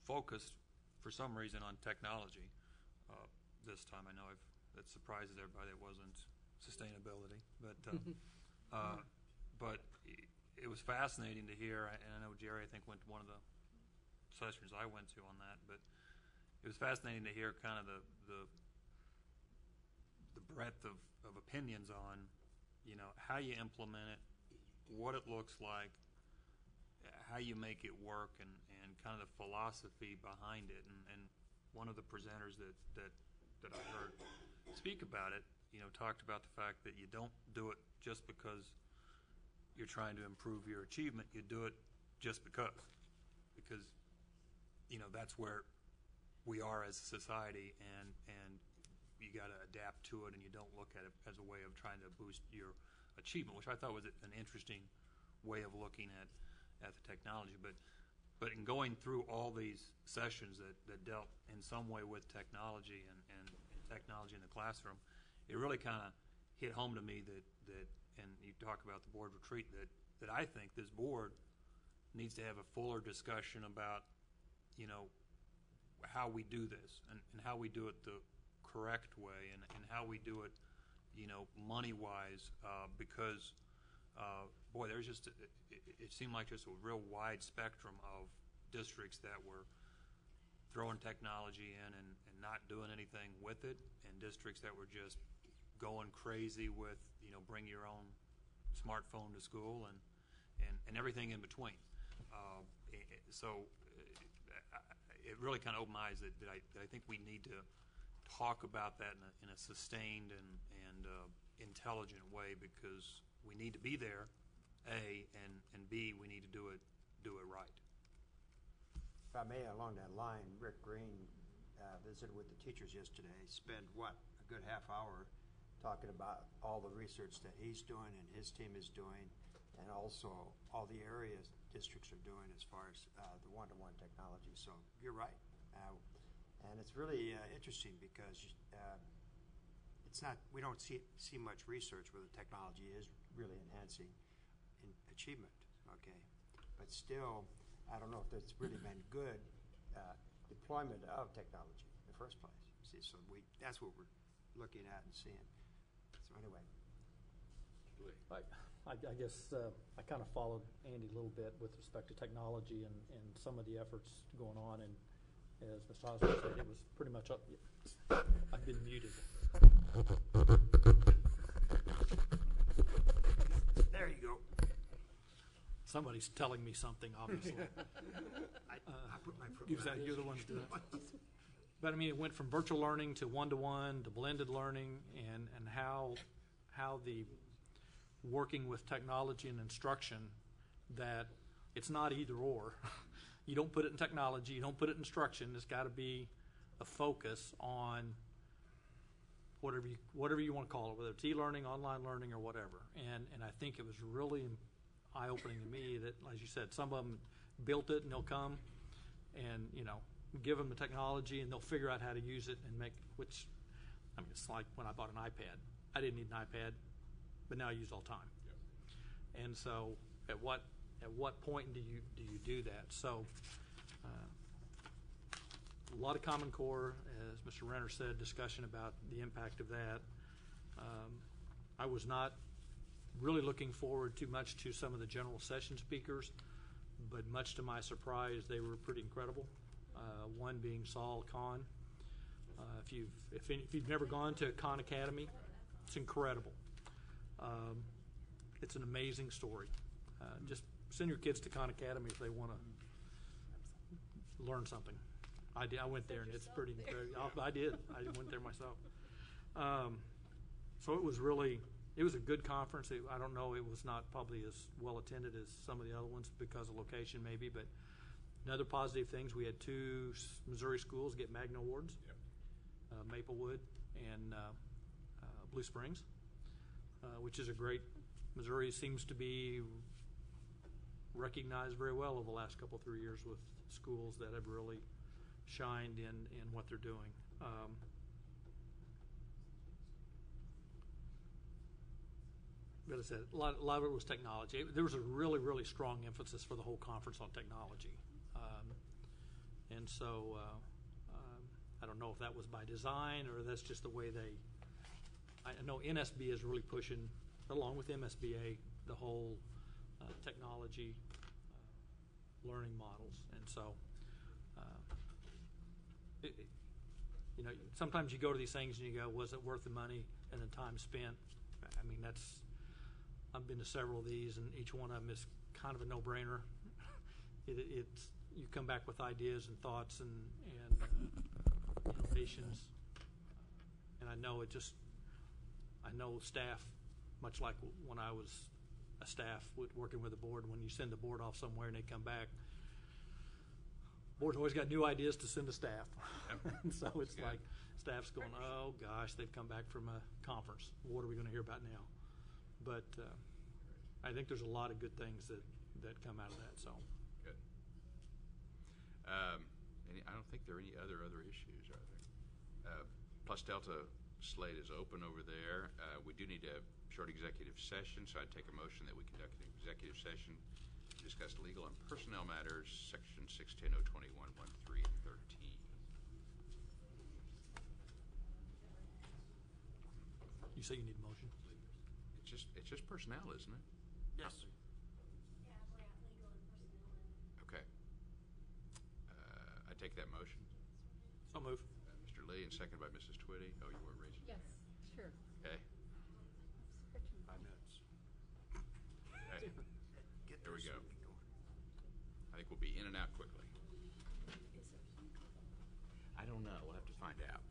focused, for some reason, on technology this time. I know that surprises everybody. It wasn't sustainability, but it was fascinating to hear. And I know Jerry, I think, went to one of the sessions I went to on that. But it was fascinating to hear kind of the breadth of opinions on, how you implement it, what it looks like, how you make it work, and kind of the philosophy behind it. And one of the presenters that I heard speak about it, talked about the fact that you don't do it just because you're trying to improve your achievement. You do it just because that's where we are as a society, and you got to adapt to it, and you don't look at it as a way of trying to boost your achievement, which I thought was an interesting way of looking at the technology. But in going through all these sessions that dealt in some way with technology and technology in the classroom, it really kind of hit home to me that and you talk about the board retreat, that I think this board needs to have a fuller discussion about, how we do this and how we do it the correct way, and how we do it money-wise, because, boy, there's just, it seemed like just a real wide spectrum of districts that were throwing technology in and not doing anything with it, and districts that were just going crazy with, bring your own smartphone to school and everything in between. So it really kind of opened my eyes that I think we need to talk about that in a sustained and intelligent way, because we need to be there, A, and B, we need to do it right. If I may, along that line, Rick Green visited with the teachers yesterday, spent, a good half hour talking about all the research that he's doing and his team is doing, and also all the areas districts are doing as far as the one-to-one technology. So you're right. And it's really interesting because we don't see much research where the technology is really enhancing in achievement, okay? But still, I don't know if there's really been good deployment of technology in the first place. See, so that's what we're looking at and seeing. So anyway. I guess I kind of followed Andy a little bit with respect to technology and some of the efforts going on, and as Mr. Hosmer said, it was pretty much up. I've been muted. There you go. Somebody's telling me something, obviously. I put my foot You're the one to do that. But I mean, it went from virtual learning to one-to-one to blended learning, and how the working with technology and instruction, that it's not either or. You don't put it in technology, you don't put it in instruction. There's got to be a focus on whatever you want to call it, whether it's e-learning, online learning, or whatever. And I think it was really eye-opening to me that, as you said, some of them built it and they'll come and give them the technology and they'll figure out how to use it and which I mean, it's like when I bought an iPad. I didn't need an iPad, but now I use it all the time. Yep. And so at what point do you do that? So a lot of Common Core, as Mr. Renner said, discussion about the impact of that. I was not really looking forward too much to some of the general session speakers, but much to my surprise, they were pretty incredible. One being Saul Khan. If you've never gone to Khan Academy, it's incredible. It's an amazing story. Just send your kids to Khan Academy if they want to learn something. I went there and it's pretty incredible. I did. I went there myself. So it was a good conference. I don't know, it was not probably as well attended as some of the other ones because of location maybe, but another positive things, we had 2 Missouri schools get Magna Awards, Maplewood and Blue Springs, which is a great, Missouri seems to be recognized very well over the last 3 years with schools that have really shined in what they're doing. But I said, a lot of it was technology. There was a really, really strong emphasis for the whole conference on technology. And so I don't know if that was by design or that's just the way I know NSB is really pushing, along with MSBA, the whole technology learning models. And so, sometimes you go to these things and you go, was it worth the money and the time spent? I mean, I've been to several of these, and each one of them is kind of a no-brainer. You come back with ideas and thoughts and innovations, and I know staff, much like when I was a staff working with the board, when you send the board off somewhere and they come back, board's always got new ideas to send to staff. And so it's like staff's going, oh gosh, they've come back from a conference. What are we going to hear about now? But I think there's a lot of good things that come out of that. So good. I don't think there are any other issues, are there? Plus Delta slate is open over there. We do need a short executive session, so I'd take a motion that we conduct an executive session to discuss legal and personnel matters, section 610, 021, 13, and 13. You say you need a motion? It's just personnel, isn't it? Yes. Okay. I take that motion. So move. Mr. Lee, and second by Mrs. Twitty. Oh, you were raising. Yes, sure. Okay. 5 minutes. Okay. There we go. I think we'll be in and out quickly. I don't know. We'll have to find out.